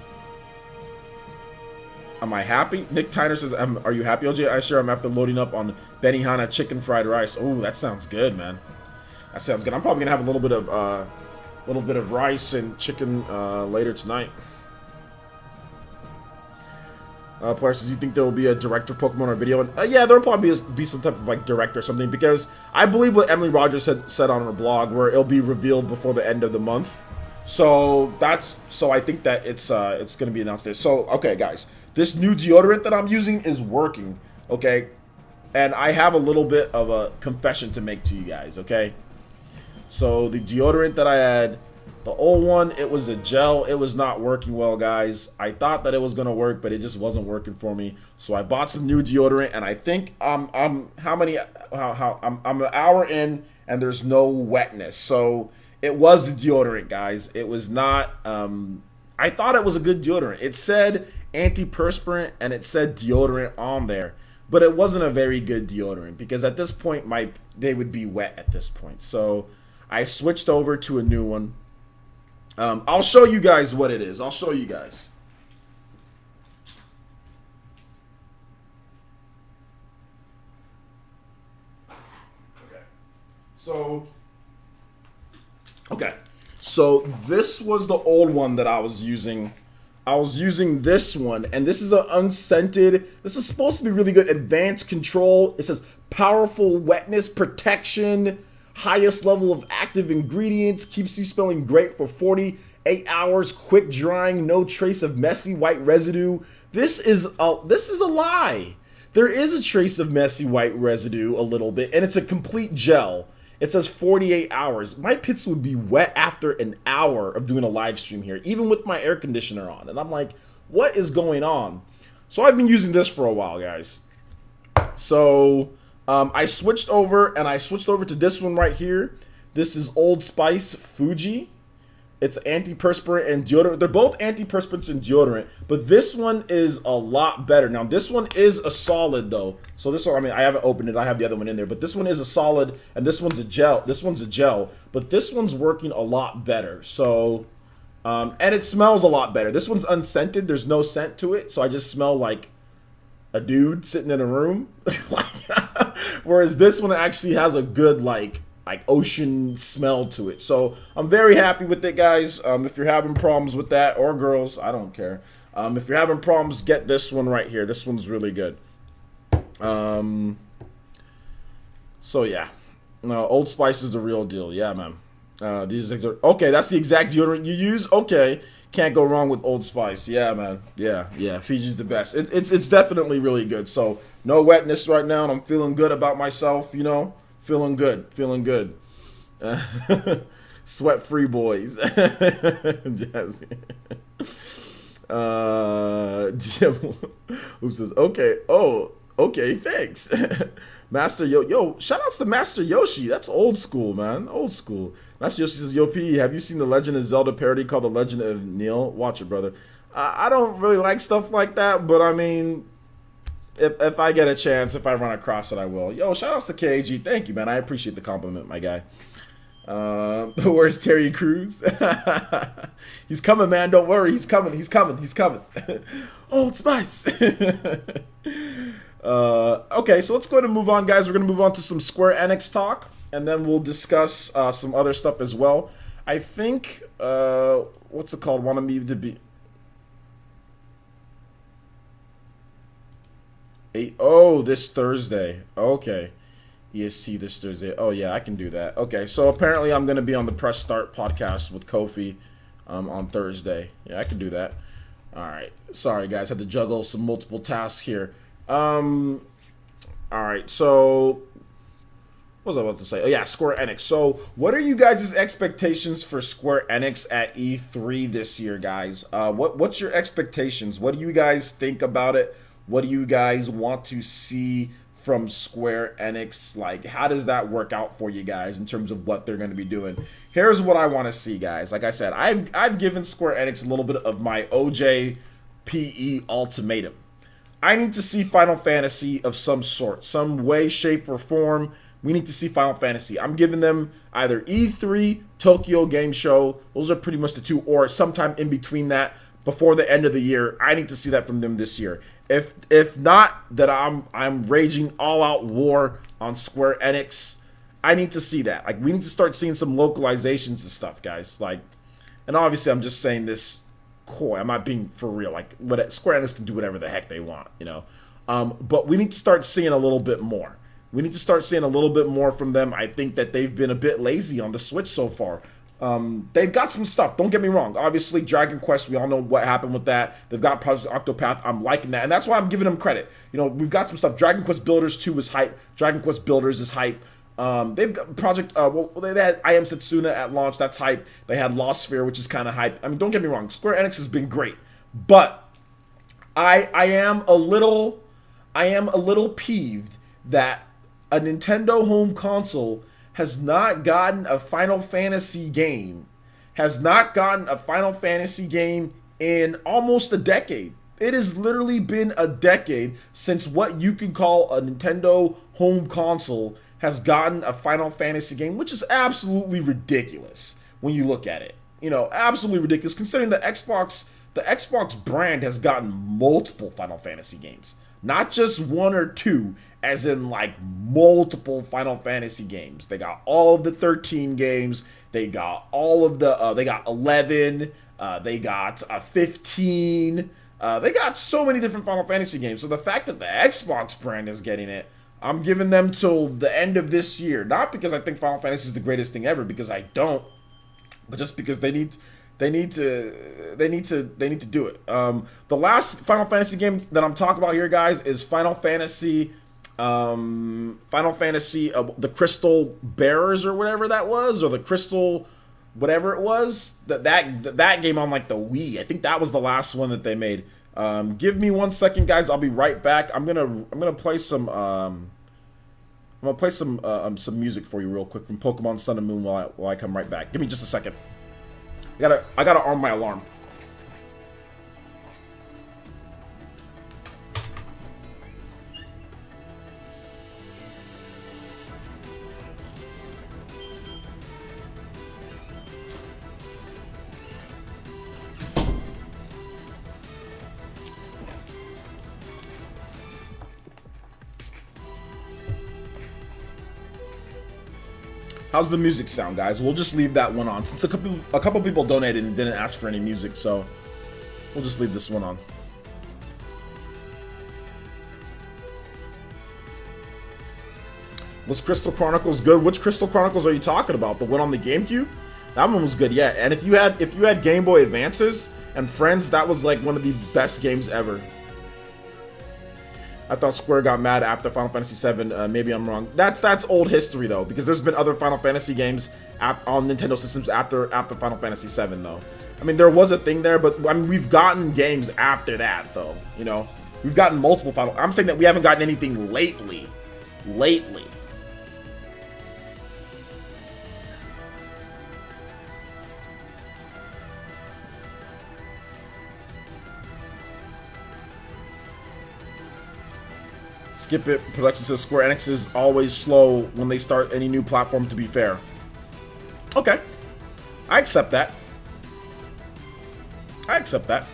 I happy? Nick Tyner says, "Are you happy, OJ?" I sure am, after loading up on Benihana chicken fried rice. Oh, that sounds good, man. That sounds good. I'm probably gonna have a little bit of rice and chicken later tonight. Player says, "Do you think there will be a director Pokemon or video?" And, yeah, there'll probably be some type of like director or something, because I believe what Emily Rogers said on her blog, where it'll be revealed before the end of the month. So I think that it's gonna be announced there. So okay, guys, this new deodorant that I'm using is working. Okay, and I have a little bit of a confession to make to you guys. Okay, so the deodorant that I had, the old one, it was a gel. It was not working well, guys. I thought that it was gonna work, but it just wasn't working for me. So I bought some new deodorant, and I think I'm an hour in, and there's no wetness. So it was the deodorant, guys. It was not. I thought it was a good deodorant. It said antiperspirant and it said deodorant on there, but it wasn't a very good deodorant, because at this point they would be wet at this point. So I switched over to a new one. I'll show you guys what it is. I'll show you guys. Okay. So this was the old one that I was using. I was using this one, and this is an unscented. This is supposed to be really good. Advanced control. It says powerful wetness protection. Highest level of active ingredients, keeps you smelling great for 48 hours, quick drying, no trace of messy white residue. This is a lie. There is a trace of messy white residue a little bit, and it's a complete gel. It says 48 hours. My pits would be wet after an hour of doing a live stream here, even with my air conditioner on. And I'm like, what is going on? So I've been using this for a while, guys. So I switched over to this one right here. This is Old Spice Fuji. It's antiperspirant and deodorant. They're both antiperspirants and deodorant, but this one is a lot better. Now, this one is a solid, though. So this one, I mean, I haven't opened it. I have the other one in there, but this one is a solid, and this one's a gel. This one's a gel, but this one's working a lot better. So, and it smells a lot better. This one's unscented. There's no scent to it, so I just smell like a dude sitting in a room. Whereas this one actually has a good, like ocean smell to it. So I'm very happy with it, guys. If you're having problems with that, or girls, I don't care. If you're having problems, get this one right here. This one's really good. So yeah, no, Old Spice is the real deal. Yeah, man. These are okay. That's the exact deodorant you use. Okay, can't go wrong with Old Spice. Yeah, man. Yeah. Fiji's the best. It's definitely really good. So no wetness right now, and I'm feeling good about myself. You know. Feeling good. Sweat free boys. Jazzy. Jim, who says, okay, oh, okay, thanks. Master yo, shout outs to Master Yoshi. That's old school, man. Old school. Master Yoshi says, yo, P, have you seen the Legend of Zelda parody called The Legend of Neil? Watch it, brother. I don't really like stuff like that, but I mean, if I get a chance, if I run across it, I will. Yo, shout outs to KAG. Thank you, man. I appreciate the compliment, my guy. Where's Terry Crews? He's coming, man. Don't worry. He's coming. He's coming. He's coming. Old Spice. Okay, so let's go ahead and move on, guys. We're going to move on to some Square Enix talk, and then we'll discuss some other stuff as well. I think, what's it called? Wanted me to be... Oh, this Thursday. Okay. EST this Thursday. Oh, yeah, I can do that. Okay, so apparently I'm going to be on the Press Start podcast with Kofi on Thursday. Yeah, I can do that. All right. Sorry, guys. Had to juggle some multiple tasks here. All right, so what was I about to say? Oh, yeah, Square Enix. So what are you guys' expectations for Square Enix at E3 this year, guys? What's your expectations? What do you guys think about it? What do you guys want to see from Square Enix? Like, how does that work out for you guys in terms of what they're going to be doing? Here's what I want to see, guys. Like I said, I've given Square Enix a little bit of my OJPE ultimatum. I need to see Final Fantasy of some sort, some way, shape, or form. We need to see Final Fantasy. I'm giving them either E3, Tokyo Game Show. Those are pretty much the two, or sometime in between that before the end of the year. I need to see that from them this year. If not, that I'm raging all out war on Square Enix. I need to see that. Like, we need to start seeing some localizations and stuff, guys. Like, and obviously I'm just saying this coy. I'm not being for real. Like, Square Enix can do whatever the heck they want, you know. But we need to start seeing a little bit more. We need to start seeing a little bit more from them. I think that they've been a bit lazy on the Switch so far. They've got some stuff. Don't get me wrong. Obviously, Dragon Quest, we all know what happened with that. They've got Project Octopath. I'm liking that. And that's why I'm giving them credit. You know, we've got some stuff. Dragon Quest Builders 2 is hype. Dragon Quest Builders is hype. They've got Project, they had I Am Setsuna at launch. That's hype. They had Lost Sphere, which is kind of hype. I mean, don't get me wrong. Square Enix has been great. But I am a little peeved that a Nintendo home console has not gotten a Final Fantasy game, in almost a decade. It has literally been a decade since what you could call a Nintendo home console has gotten a Final Fantasy game, which is absolutely ridiculous when you look at it. You know, absolutely ridiculous considering the Xbox brand has gotten multiple Final Fantasy games. Not just one or two, as in like multiple Final Fantasy games. They got all of the 13 games. They got all of the, they got 11. They got 15. They got so many different Final Fantasy games. So the fact that the Xbox brand is getting it, I'm giving them till the end of this year. Not because I think Final Fantasy is the greatest thing ever, because I don't, but just because they need to do it. The last Final Fantasy game that I'm talking about here, guys, is Final Fantasy, the Crystal Bearers or whatever that was, or the Crystal, whatever it was. That game on like the Wii. I think that was the last one that they made. Give me 1 second, guys. I'll be right back. I'm gonna play some some music for you real quick from Pokemon Sun and Moon while I come right back. Give me just a second. I gotta arm my alarm. How's the music sound, guys? We'll just leave that one on since a couple people donated and didn't ask for any music, so we'll just leave this one on. Was Crystal Chronicles good? Which Crystal Chronicles are you talking about? The one on the GameCube? That one was good, yeah. And if you had Game Boy Advances and Friends, that was like one of the best games ever. I thought Square got mad after Final Fantasy VII. Maybe I'm wrong. That's old history though, because there's been other Final Fantasy games on Nintendo systems after Final Fantasy VII though. I mean, there was a thing there, but I mean, we've gotten games after that, though. You know, we've gotten multiple Final. I'm saying that we haven't gotten anything lately. Lately. Skip it. Production says Square Enix is always slow when they start any new platform, to be fair. Okay. I accept that. I accept that.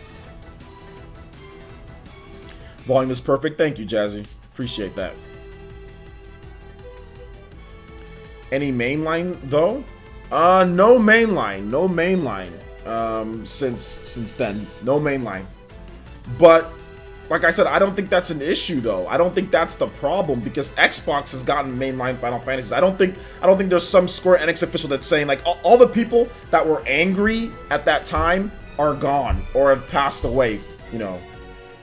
Volume is perfect. Thank you, Jazzy. Appreciate that. Any mainline, though? No mainline. No mainline. Since then. No mainline. But like I said, I don't think that's an issue, though. I don't think that's the problem, because Xbox has gotten mainline Final Fantasies. I don't think there's some Square Enix official that's saying, like, all the people that were angry at that time are gone or have passed away, you know,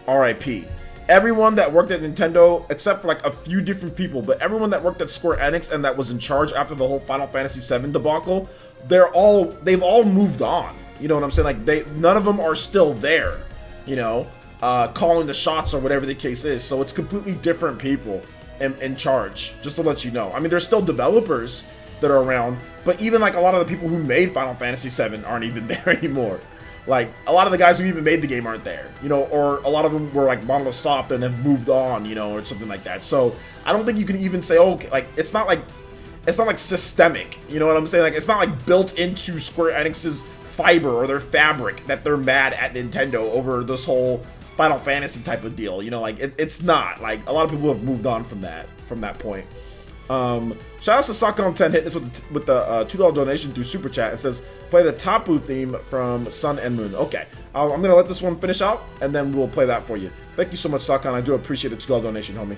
RIP. Everyone that worked at Nintendo, except for like a few different people, but everyone that worked at Square Enix and that was in charge after the whole Final Fantasy VII debacle, they've all moved on. You know what I'm saying? Like, none of them are still there, you know, calling the shots or whatever the case is. So it's completely different people in charge, just to let you know. I mean, there's still developers that are around, but even like a lot of the people who made Final Fantasy VII aren't even there anymore. Like, a lot of the guys who even made the game aren't there, you know, or a lot of them were like Monolith Soft and have moved on, you know, or something like that. So I don't think you can even say, oh, like, it's not like systemic, you know what I'm saying? Like, it's not like built into Square Enix's fiber or their fabric that they're mad at Nintendo over this whole Final Fantasy type of deal, you know, like, it's not. Like, a lot of people have moved on from that point. Shout out to Sakon 10 hitting us with the $2 donation through Super Chat. It says, play the Tapu theme from Sun and Moon. Okay, I'm going to let this one finish out, and then we'll play that for you. Thank you so much, Sakon. I do appreciate the $2 donation, homie.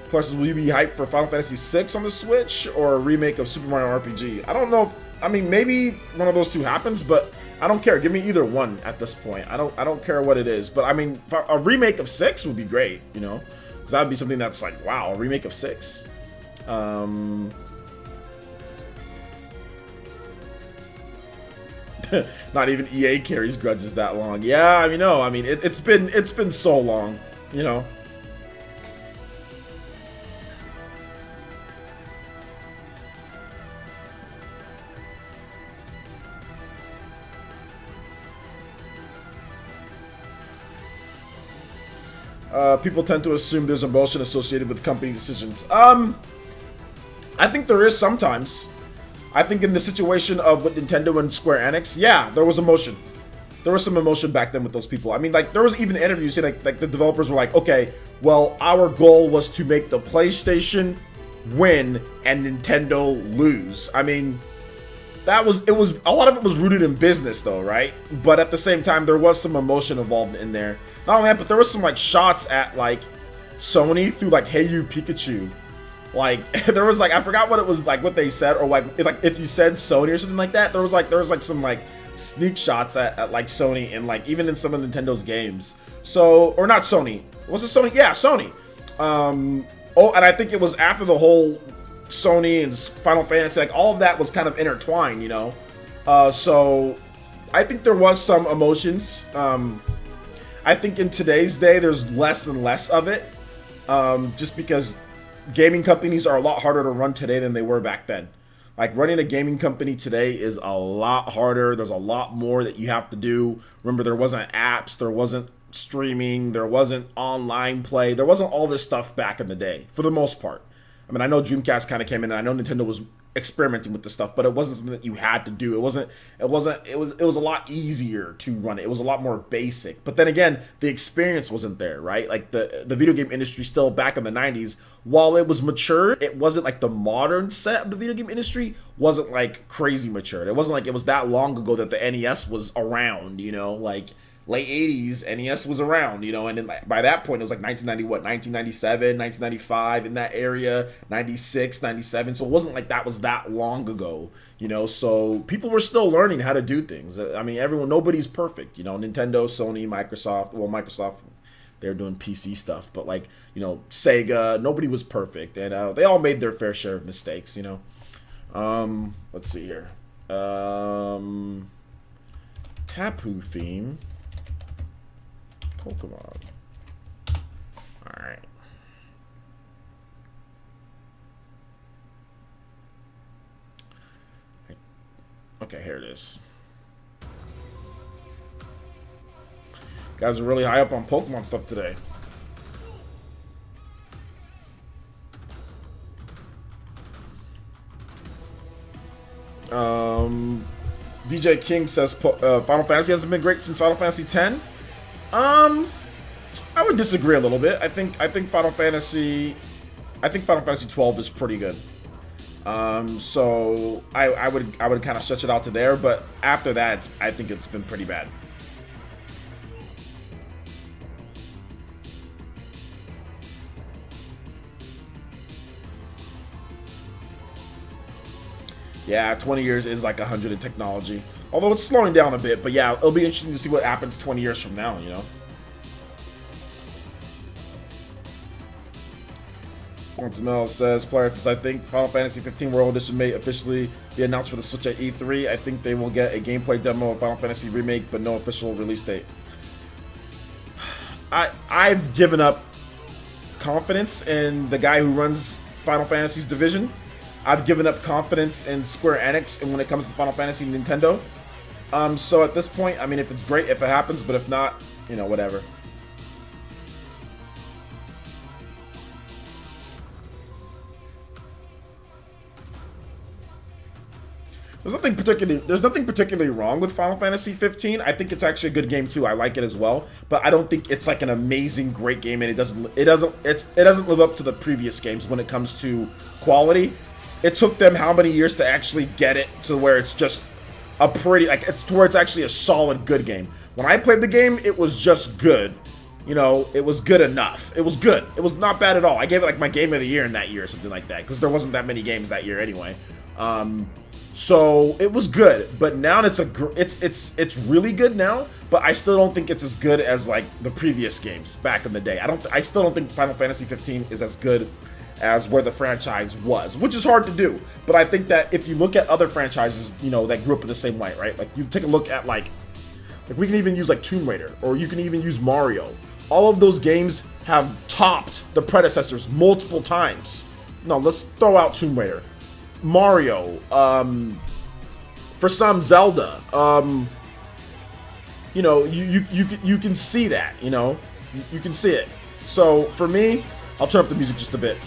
Questions, will you be hyped for Final Fantasy VI on the Switch, or a remake of Super Mario RPG? I don't know if, I mean, maybe one of those two happens, but I don't care. Give me either one at this point. I don't care what it is. But, I mean, a remake of 6 would be great, you know? Because that would be something that's like, wow, a remake of 6. Not even EA carries grudges that long. Yeah, I mean, no, I mean, it's been so long, you know. People tend to assume there's emotion associated with company decisions. I think there is sometimes. I think in the situation of with Nintendo and Square Enix, yeah, there was emotion. There was some emotion back then with those people. I mean, like, there was even interviews saying like the developers were like, okay, well, our goal was to make the PlayStation win and Nintendo lose. I mean, it was a lot of it was rooted in business though, right? But at the same time, there was some emotion involved in there. Not only that, but there was some like shots at like Sony through like Hey You Pikachu. Like, there was like, I forgot what it was, like what they said, or like if you said Sony or something like that, there was like some like sneak shots at like Sony, and like even in some of Nintendo's games. So, or not Sony, was it Sony? Yeah, Sony. Oh, and I think it was after the whole Sony and Final Fantasy, like all of that was kind of intertwined, you know. So I think there was some emotions. I think in today's day, there's less and less of it, just because gaming companies are a lot harder to run today than they were back then. Like, running a gaming company today is a lot harder. There's a lot more that you have to do. Remember, there wasn't apps, there wasn't streaming, there wasn't online play, there wasn't all this stuff back in the day, for the most part. I mean, I know Dreamcast kind of came in, and I know Nintendo was experimenting with this stuff, but it wasn't something that you had to do. It was a lot easier to run it. It was a lot more basic. But then again, the experience wasn't there, right? Like the video game industry still back in the 90s, while it was mature, it wasn't like the modern set of the video game industry wasn't like crazy mature. It wasn't like it was that long ago that the NES was around, you know, like late 80s, NES was around, you know, and then by that point, it was like 1997, 1995, in that area, 96, 97, so it wasn't like that was that long ago, you know, so people were still learning how to do things. I mean, nobody's perfect, you know, Nintendo, Sony, Microsoft, well, Microsoft, they're doing PC stuff, but like, you know, Sega, nobody was perfect, and they all made their fair share of mistakes, you know. Let's see here. Tapu theme. Pokemon. Alright. Okay, here it is. Guys are really high up on Pokemon stuff today. DJ King says Final Fantasy hasn't been great since Final Fantasy X. I would disagree a little bit. I think Final Fantasy 12 is pretty good. So I would kind of stretch it out to there, but after that, I think it's been pretty bad. Yeah, 20 years is like 100 in technology. Although it's slowing down a bit, but yeah, it'll be interesting to see what happens 20 years from now, you know? Quantumel says, Polarizing, I think Final Fantasy 15 World Edition may officially be announced for the Switch at E3. I think they will get a gameplay demo of Final Fantasy Remake, but no official release date. I've given up confidence in the guy who runs Final Fantasy's division. I've given up confidence in Square Enix and when it comes to Final Fantasy and Nintendo. So at this point, I mean, if it's great, if it happens, but if not, you know, whatever. There's nothing particularly wrong with Final Fantasy 15. I think it's actually a good game too. I like it as well, but I don't think it's like an amazing, great game, and it doesn't live up to the previous games when it comes to quality. It took them how many years to actually get it to where it's just a pretty, like, it's to where it's actually a solid, good game. When I played the game, it was just good. You know, it was good enough. It was good. It was not bad at all. I gave it like my game of the year in that year or something like that, because there wasn't that many games that year anyway. So it was good, but now it's really good now, but I still don't think it's as good as like the previous games back in the day. I still don't think Final Fantasy 15 is as good as where the franchise was, which is hard to do. But I think that if you look at other franchises, you know, that grew up in the same light, right? Like you take a look at like we can even use like Tomb Raider, or you can even use Mario. All of those games have topped the predecessors multiple times. No, let's throw out Tomb Raider. Mario, for some Zelda, you know, you can see that, you know, you can see it. So for me, I'll turn up the music just a bit.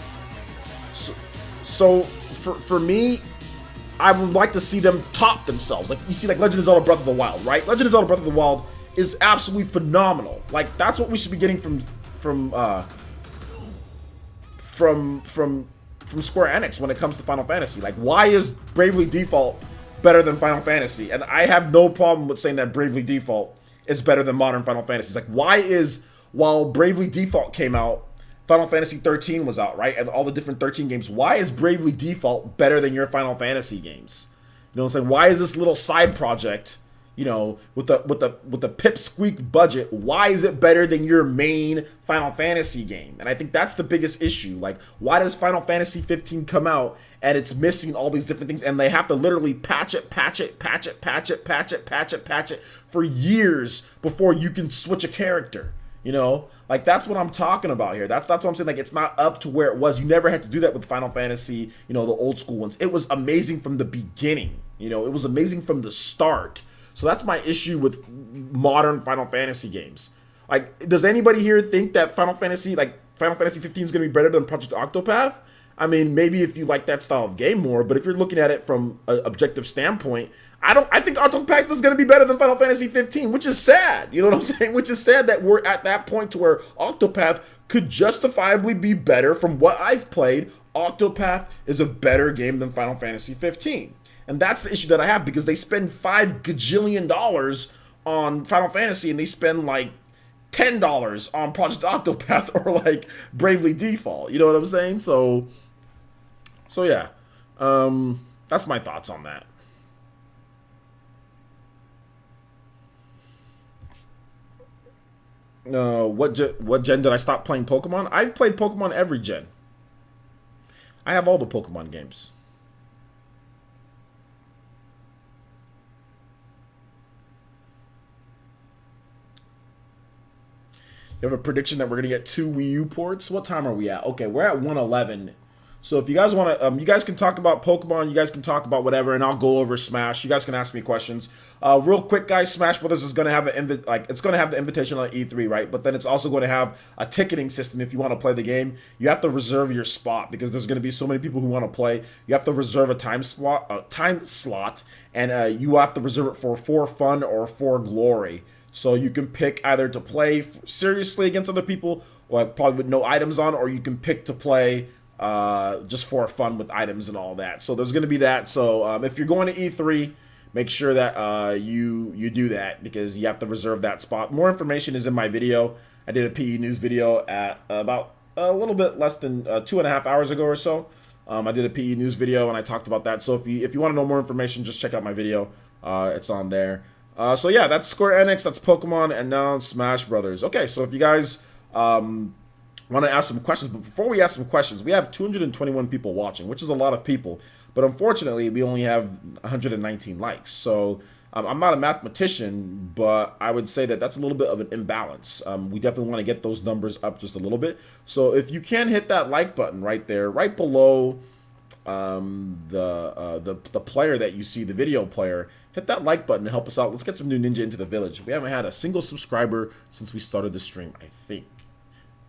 So for me, I would like to see them top themselves. Like you see, like Legend of Zelda: Breath of the Wild, right? Legend of Zelda: Breath of the Wild is absolutely phenomenal. Like that's what we should be getting from Square Enix when it comes to Final Fantasy. Like, why is Bravely Default better than Final Fantasy? And I have no problem with saying that Bravely Default is better than modern Final Fantasies. Like, why is, while Bravely Default came out, Final Fantasy 13 was out, right? And all the different 13 games, why is Bravely Default better than your Final Fantasy games? You know what I'm saying? Why is this little side project, you know, with the pipsqueak budget, why is it better than your main Final Fantasy game? And I think that's the biggest issue. Like, why does Final Fantasy 15 come out and it's missing all these different things, and they have to literally patch it for years before you can switch a character? You know, like that's what I'm talking about here. That's what I'm saying. Like, it's not up to where it was. You never had to do that with Final Fantasy, you know, the old school ones. It was amazing from the beginning. You know, it was amazing from the start. So that's my issue with modern Final Fantasy games. Like, does anybody here think that Final Fantasy 15 is going to be better than Project Octopath? I mean, maybe if you like that style of game more, but if you're looking at it from an objective standpoint, I think Octopath is going to be better than Final Fantasy 15, which is sad. You know what I'm saying? Which is sad that we're at that point to where Octopath could justifiably be better. From what I've played, Octopath is a better game than Final Fantasy 15. And that's the issue that I have, because they spend $5 gajillion on Final Fantasy and they spend like $10 on Project Octopath or like Bravely Default. You know what I'm saying? So yeah, that's my thoughts on that. What gen did I stop playing Pokemon? I've played Pokemon every gen. I have all the Pokemon games. You have a prediction that we're gonna get 2 Wii U ports. What time are we at? Okay, we're at 111. So if you guys want to, you guys can talk about Pokemon, you guys can talk about whatever, and I'll go over Smash. You guys can ask me questions. Real quick, guys, Smash Brothers is going to have it's going to have the invitation on E3, right? But then it's also going to have a ticketing system if you want to play the game. You have to reserve your spot because there's going to be so many people who want to play. You have to reserve a time slot, and you have to reserve it for fun or for glory. So you can pick either to play seriously against other people, or probably with no items on, or you can pick to play just for fun with items and all that. So there's going to be that. So if you're going to E3, make sure that you do that because you have to reserve that spot. More information is in my video. I did a PE News video at about a little bit less than 2.5 hours ago or so. I did a PE News video and I talked about that. So if you want to know more information, just check out my video. It's on there. So yeah, that's Square Enix, that's Pokemon, and now Smash Brothers. Okay, so if you guys want to ask some questions, but before we ask some questions, we have 221 people watching, which is a lot of people, but unfortunately we only have 119 likes. So I'm not a mathematician, but I would say that that's a little bit of an imbalance. We definitely want to get those numbers up just a little bit. So if you can hit that like button right there, right below the player that you see, the video player, hit that like button to help us out. Let's get some new Ninja into the village. We haven't had a single subscriber since we started the stream, I think.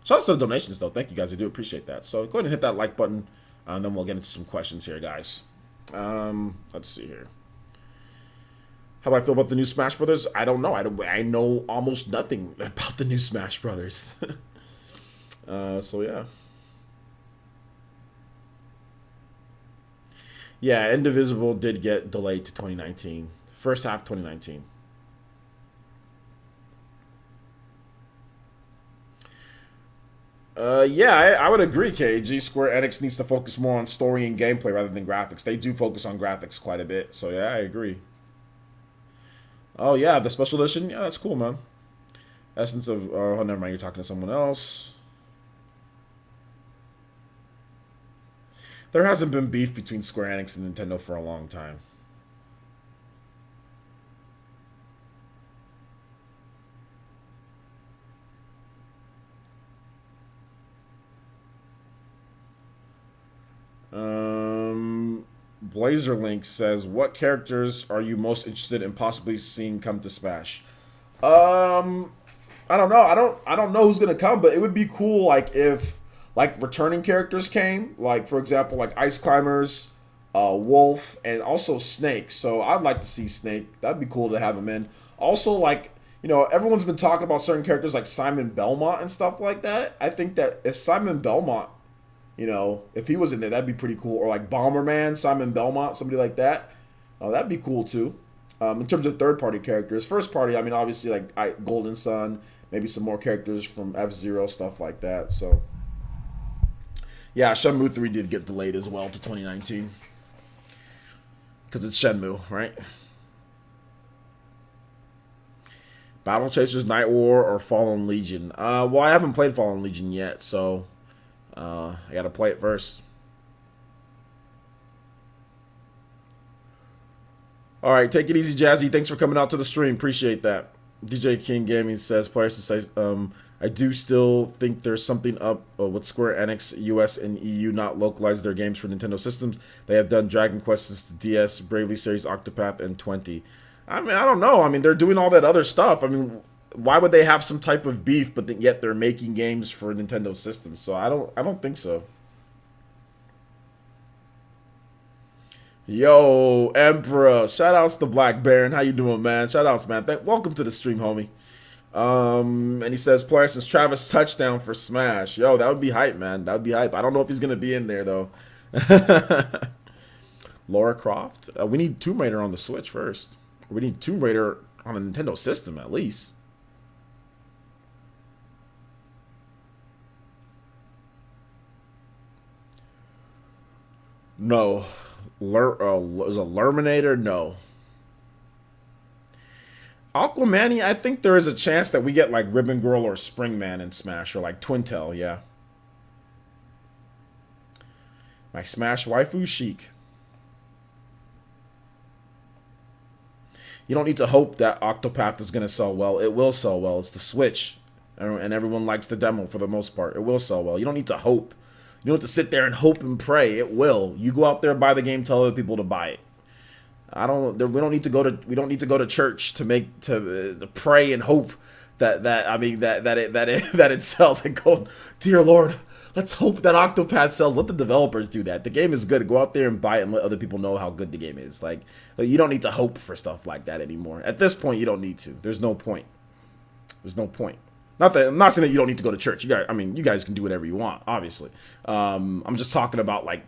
Shout out to the donations, though. Thank you, guys. I do appreciate that. So go ahead and hit that like button, and then we'll get into some questions here, guys. Let's see here. How do I feel about the new Smash Brothers? I don't know. I know almost nothing about the new Smash Brothers. So, yeah. Yeah, Indivisible did get delayed to 2019. First half 2019. Yeah, I would agree, KG. Square Enix needs to focus more on story and gameplay rather than graphics. They do focus on graphics quite a bit, so yeah, I agree. Oh, yeah, the special edition? Yeah, that's cool, man. Essence of... Oh, never mind, you're talking to someone else. There hasn't been beef between Square Enix and Nintendo for a long time. Blazerlink says, what characters are you most interested in possibly seeing come to Smash? I don't know. I don't know who's gonna come, but it would be cool like if like returning characters came, like for example, like Ice Climbers, Wolf, and also Snake. So I'd like to see Snake. That'd be cool to have him in. Also, like, you know, everyone's been talking about certain characters like Simon Belmont and stuff like that. I think that if Simon Belmont, you know, if he was in there, that'd be pretty cool. Or like Bomberman, Simon Belmont, somebody like that. That'd be cool too. In terms of third-party characters. First party, I mean, obviously like Golden Sun, maybe some more characters from F-Zero, stuff like that. So, yeah, Shenmue 3 did get delayed as well to 2019. Because it's Shenmue, right? Battle Chasers, Night War, or Fallen Legion? Well, I haven't played Fallen Legion yet, so... I gotta play it first. Alright, take it easy, Jazzy. Thanks for coming out to the stream. Appreciate that. DJ King Gaming says, players says, I do still think there's something up with Square Enix, US and EU not localize their games for Nintendo systems. They have done Dragon Quest since the DS, Bravely Series, Octopath, and 20. I mean, I don't know. I mean, they're doing all that other stuff. I mean, why would they have some type of beef, but yet they're making games for Nintendo systems? So I don't think so. Yo, Emperor, shout outs to Black Baron. How you doing, man? Shout outs, man. Welcome to the stream, homie. And he says, player since Travis touchdown for Smash. Yo, that would be hype, man. That would be hype. I don't know if he's gonna be in there though. Lara Croft. We need Tomb Raider on the Switch first. We need Tomb Raider on a Nintendo system at least. No. Is a Lurminator? No. Aquamani, I think there is a chance that we get like Ribbon Girl or Spring Man in Smash, or like Twintel, yeah. My Smash waifu, Chic. You don't need to hope that Octopath is going to sell well. It will sell well. It's the Switch. and everyone likes the demo for the most part. It will sell well. You don't need to hope. You don't have to sit there and hope and pray. It will. You go out there, buy the game, tell other people to buy it. We don't need to go to church to pray and hope that it sells. And go, dear Lord, let's hope that Octopath sells. Let the developers do that. The game is good. Go out there and buy it and let other people know how good the game is. Like, you don't need to hope for stuff like that anymore. At this point, you don't need to. There's no point. There's no point. I'm not saying that you don't need to go to church. You guys can do whatever you want, obviously. I'm just talking about like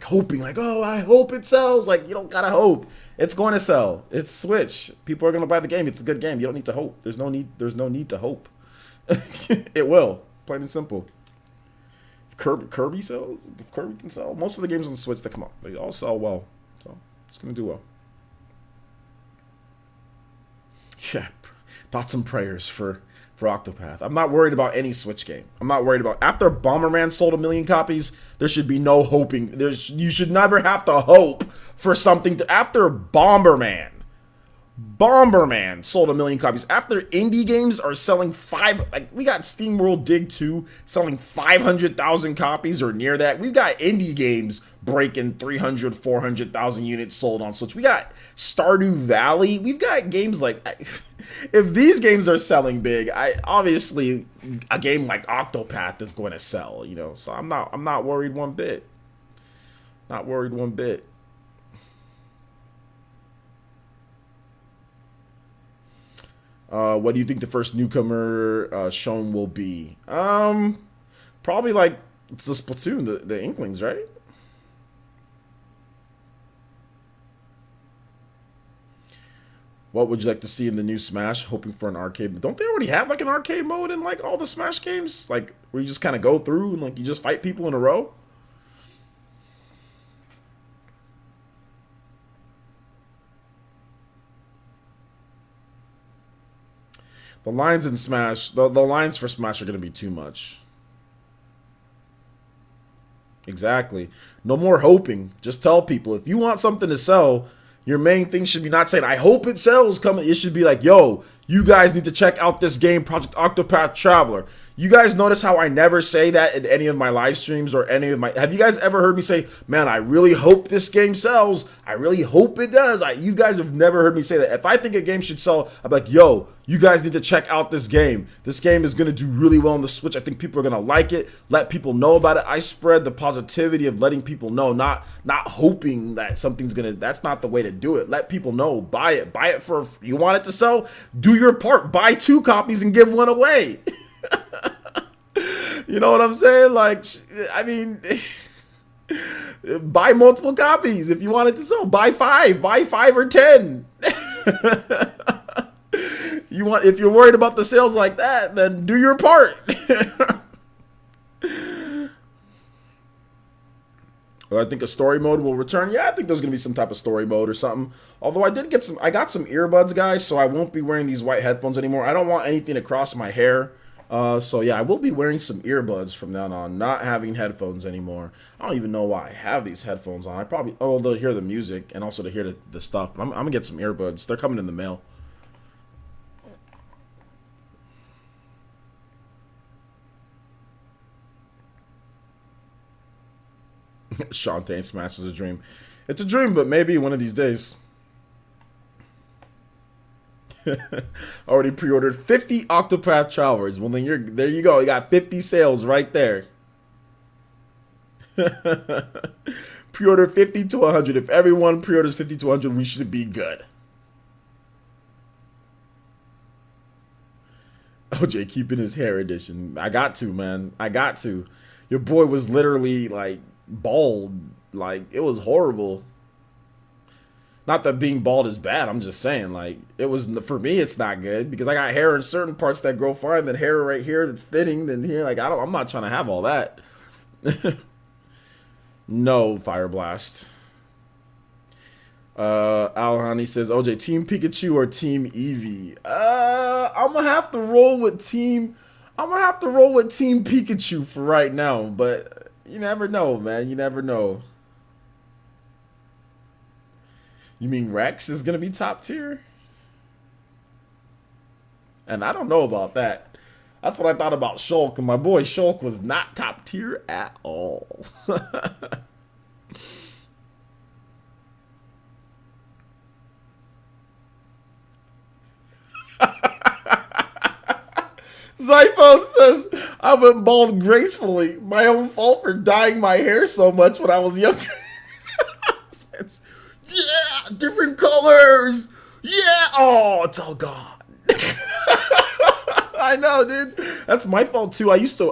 hoping, like, oh, I hope it sells. Like, you don't gotta hope. It's going to sell. It's Switch. People are gonna buy the game. It's a good game. You don't need to hope. There's no need to hope. It will. Plain and simple. If Kirby sells, if Kirby can sell, most of the games on the Switch that come out, they all sell well. So it's gonna do well. Yeah. Thoughts and prayers for Octopath. I'm not worried about any Switch game. I'm not worried about after Bomberman sold 1 million copies. There should be no hoping. You should never have to hope for something to after Bomberman sold 1 million copies. After indie games are selling we got SteamWorld Dig 2 selling 500,000 copies or near that. We've got indie games breaking 300, 400,000 units sold on Switch. We got Stardew Valley. We've got games like, if these games are selling big, obviously a game like Octopath is going to sell, So I'm not worried one bit. Not worried one bit. What do you think the first newcomer shown will be? Probably like the Splatoon, the Inklings, right? What would you like to see in the new Smash? Hoping for an arcade. Don't they already have like an arcade mode in like all the Smash games? Like where you just kind of go through and like you just fight people in a row? The lines in Smash, the lines for Smash are going to be too much. Exactly. No more hoping. Just tell people if you want something to sell, your main thing should be not saying, I hope it sells coming. It should be like, yo, you guys need to check out this game, Project Octopath Traveler. You guys notice how I never say that in any of my live streams or any of my... Have you guys ever heard me say, man, I really hope this game sells. I really hope it does. You guys have never heard me say that. If I think a game should sell, I'm like, yo, you guys need to check out this game. This game is going to do really well on the Switch. I think people are going to like it. Let people know about it. I spread the positivity of letting people know, not hoping that something's going to... That's not the way to do it. Let people know. Buy it. Buy it for... You want it to sell? Do your part. Buy 2 copies and give 1 away. You know what I'm saying? Like, I mean, buy multiple copies if you want it to sell. Buy 5 or 10. If you're worried about the sales like that, then do your part. I think a story mode will return. Yeah, I think there's gonna be some type of story mode or something. Although I got some earbuds, guys, so I won't be wearing these white headphones anymore. I don't want anything to cross my hair. So yeah, I will be wearing some earbuds from now on, not having headphones anymore. I don't even know why I have these headphones on. To hear the music and also to hear the stuff. But I'm gonna get some earbuds. They're coming in the mail. Shantae Smash is a dream. It's a dream, but maybe one of these days. Already pre-ordered 50 Octopath Travelers. Well, then there you go. You got 50 sales right there. Pre-order 50 to 100. If everyone pre-orders 50 to 100, we should be good. OJ keeping his hair edition. I got to, man. I got to. Your boy was literally like bald. Like, it was horrible. Not that being bald is bad. I'm just saying, like, it was, for me, it's not good because I got hair in certain parts that grow fine, then hair right here that's thinning, then here. Like, I'm not trying to have all that. No, Fire Blast. Alhani says, OJ, Team Pikachu or Team Eevee? I'm gonna have to roll with Team Pikachu for right now, but you never know, man. You never know. You mean Rex is gonna be top tier? And I don't know about that. That's what I thought about Shulk, and my boy Shulk was not top tier at all. Zypho says, I went bald gracefully. My own fault for dyeing my hair so much when I was younger. Yeah, different colors. Yeah. Oh, it's all gone. I know, dude. That's my fault too. I used to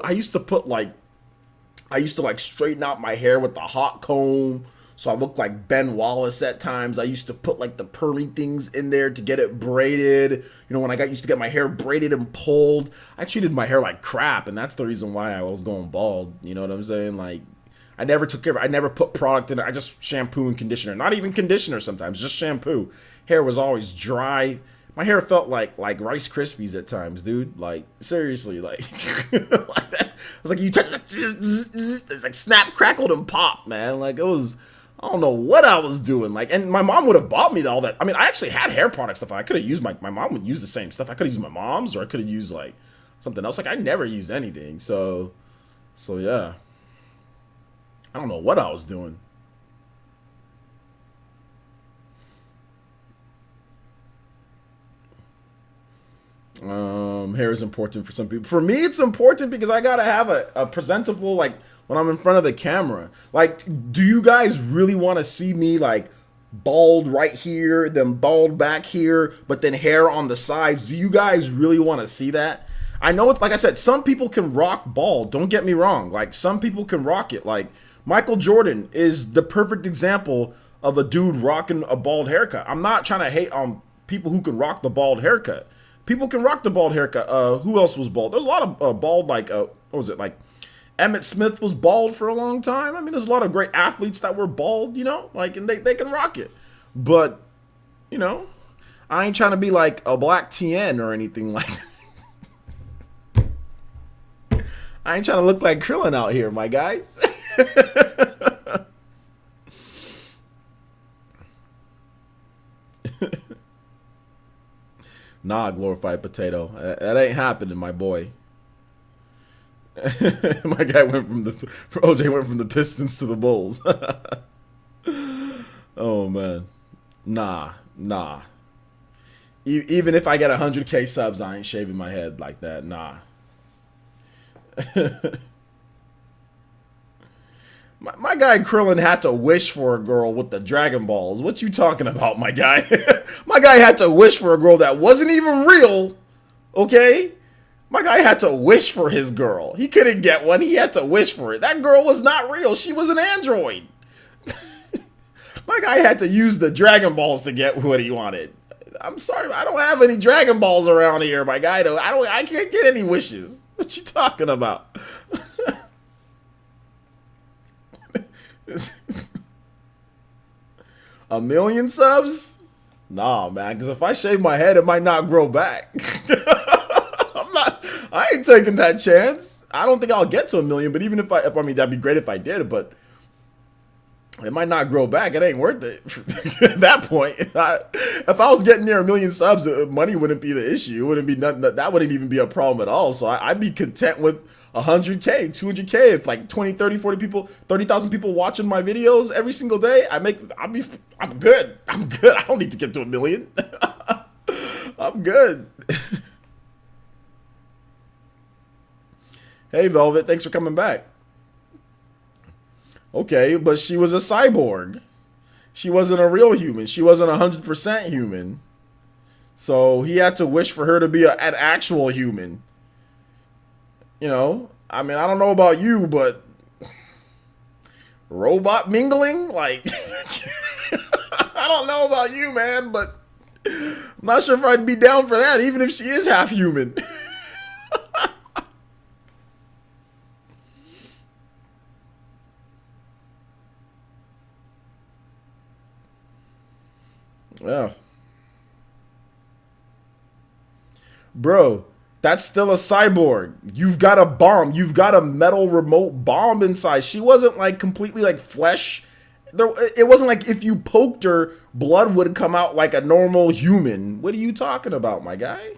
like straighten out my hair with the hot comb, so I looked like Ben Wallace at times. I used to put like the permy things in there to get it braided. You know, when I got used to get my hair braided and pulled, I treated my hair like crap, and that's the reason why I was going bald. You know what I'm saying? Like, I never took care of it. I never put product in it. I just shampoo and conditioner. Not even conditioner sometimes, just shampoo. Hair was always dry. My hair felt like Rice Krispies at times, dude. Like, seriously, like, like that. It was like you touch it's like snap, crackled, and popped, man. Like, it was, I don't know what I was doing. Like, and my mom would have bought me all that. I mean, I actually had hair product stuff. I could have used my mom would use the same stuff. I could have used my mom's, or I could have used like something else. Like, I never used anything. So yeah. I don't know what I was doing. Hair is important for some people. For me, it's important because I gotta have a presentable, like, when I'm in front of the camera. Like, do you guys really want to see me like bald right here, then bald back here, but then hair on the sides? Do you guys really want to see that? I know it's, like I said, some people can rock bald. Don't get me wrong. Like, some people can rock it. Like, Michael Jordan is the perfect example of a dude rocking a bald haircut. I'm not trying to hate on people who can rock the bald haircut. People can rock the bald haircut. Who else was bald? There's a lot of bald, like, what was it? Like, Emmett Smith was bald for a long time. I mean, there's a lot of great athletes that were bald, you know? Like, and they can rock it. But, you know, I ain't trying to be like a black TN or anything like that. I ain't trying to look like Krillin out here, my guys. Nah, glorified potato. That ain't happening, my boy. My guy went from OJ went from the Pistons to the Bulls. Oh man, nah. Even if I get 100K subs, I ain't shaving my head like that. Nah. My guy Krillin had to wish for a girl with the Dragon Balls. What you talking about, my guy? My guy had to wish for a girl that wasn't even real. Okay? My guy had to wish for his girl. He couldn't get one. He had to wish for it. That girl was not real. She was an android. My guy had to use the Dragon Balls to get what he wanted. I'm sorry, I don't have any Dragon Balls around here, my guy. I can't get any wishes. What you talking about? A million subs? Nah, man, because if I shave my head, it might not grow back. I ain't taking that chance. I don't think I'll get to a million, but even if I mean, that'd be great if I did, but it might not grow back. It ain't worth it. At that point, if I was getting near a million subs, money wouldn't be the issue. It wouldn't be nothing. That wouldn't even be a problem at all. So I'd be content with 100K, 200K. If like 20, 30, 40 people, 30,000 people watching my videos every single day, I'm good. I'm good. I don't need to get to a million. I'm good. Hey, Velvet, thanks for coming back. Okay, but she was a cyborg. She wasn't a real human. She wasn't 100% human. So he had to wish for her to be an actual human. You know, I mean, I don't know about you, but robot mingling? Like, I don't know about you, man, but I'm not sure if I'd be down for that, even if she is half human. Yeah. Bro, that's still a cyborg. You've got a bomb. You've got a metal remote bomb inside. She wasn't like completely like flesh. It wasn't like if you poked her, blood would come out like a normal human. What are you talking about, my guy?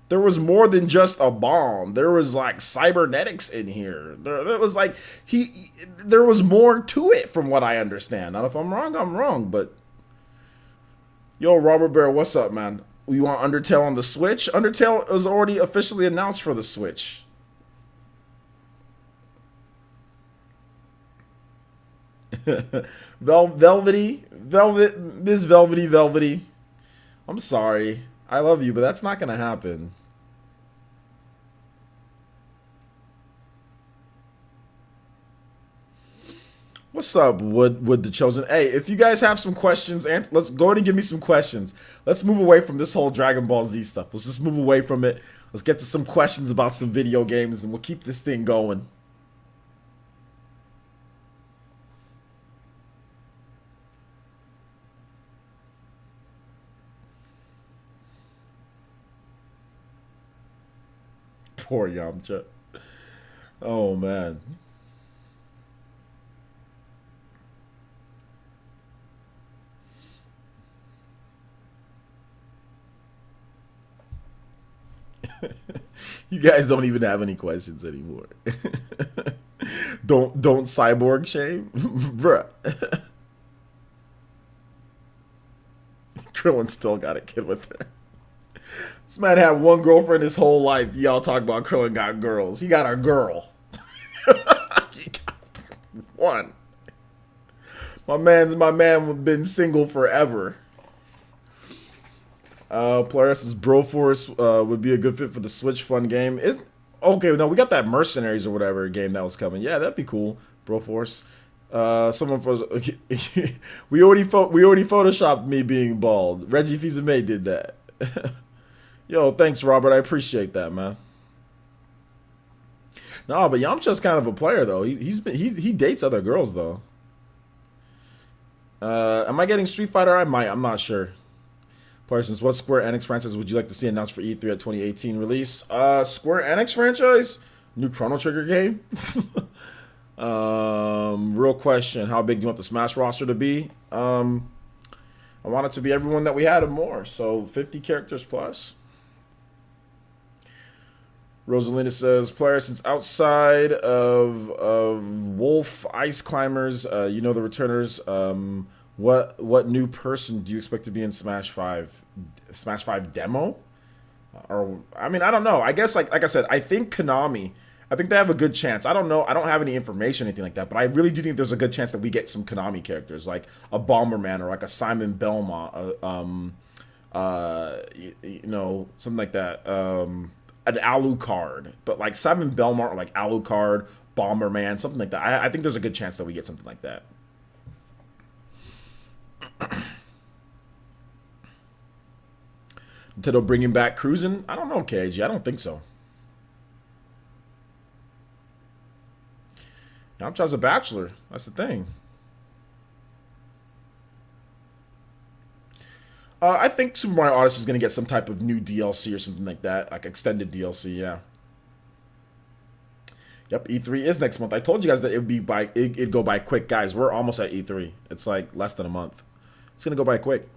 There was more than just a bomb. There was like cybernetics in here. There was like there was more to it from what I understand. Now if I'm wrong, I'm wrong, but yo, Robert Bear, what's up, man? You want Undertale on the Switch? Undertale was already officially announced for the Switch. Miss Velvety. I'm sorry. I love you, but that's not gonna happen. What's up, Wood the Chosen? Hey, if you guys have some questions, let's go ahead and give me some questions. Let's move away from this whole Dragon Ball Z stuff. Let's just move away from it. Let's get to some questions about some video games, and we'll keep this thing going. Poor Yamcha. Oh man. You guys don't even have any questions anymore. Don't cyborg shame, bruh. Krillin still got a kid with her. This man had one girlfriend his whole life. Y'all talk about Krillin got girls. He got a girl. He got one. My man been single forever. Polarizing Broforce would be a good fit for the Switch fun game. Is okay. No, we got that Mercenaries or whatever game that was coming. Yeah, that'd be cool. Broforce. Someone for we already photoshopped me being bald. Reggie Fils-Aimé did that. Yo, thanks, Robert. I appreciate that, man. No, but Yamcha's kind of a player though. He dates other girls though. Am I getting Street Fighter? I might. I'm not sure. Parsons, what Square Enix franchise would you like to see announced for E3 at 2018 release? Square Enix franchise? New Chrono Trigger game? Real question. How big do you want the Smash roster to be? I want it to be everyone that we had and more. So 50 characters plus. Rosalina says, players since outside of Wolf Ice Climbers, you know the returners. What new person do you expect to be in Smash 5? Smash 5 demo? Or I mean, I don't know. I guess like I said, I think Konami, I think they have a good chance. I don't know. I don't have any information or anything like that, but I really do think there's a good chance that we get some Konami characters like a Bomberman or like a Simon Belmont, you know, something like that. An Alucard, but like Simon Belmont or like Alucard, Bomberman, something like that. I think there's a good chance that we get something like that. Nintendo bringing back cruising? I don't know, KG. I don't think so. Yamcha's a bachelor. That's the thing. I think Super Mario Odyssey is going to get some type of new DLC or something like that, like extended DLC. Yeah. Yep, E3 is next month. I told you guys that it'd go by quick, guys. We're almost at E3. It's like less than a month. It's gonna go by quick.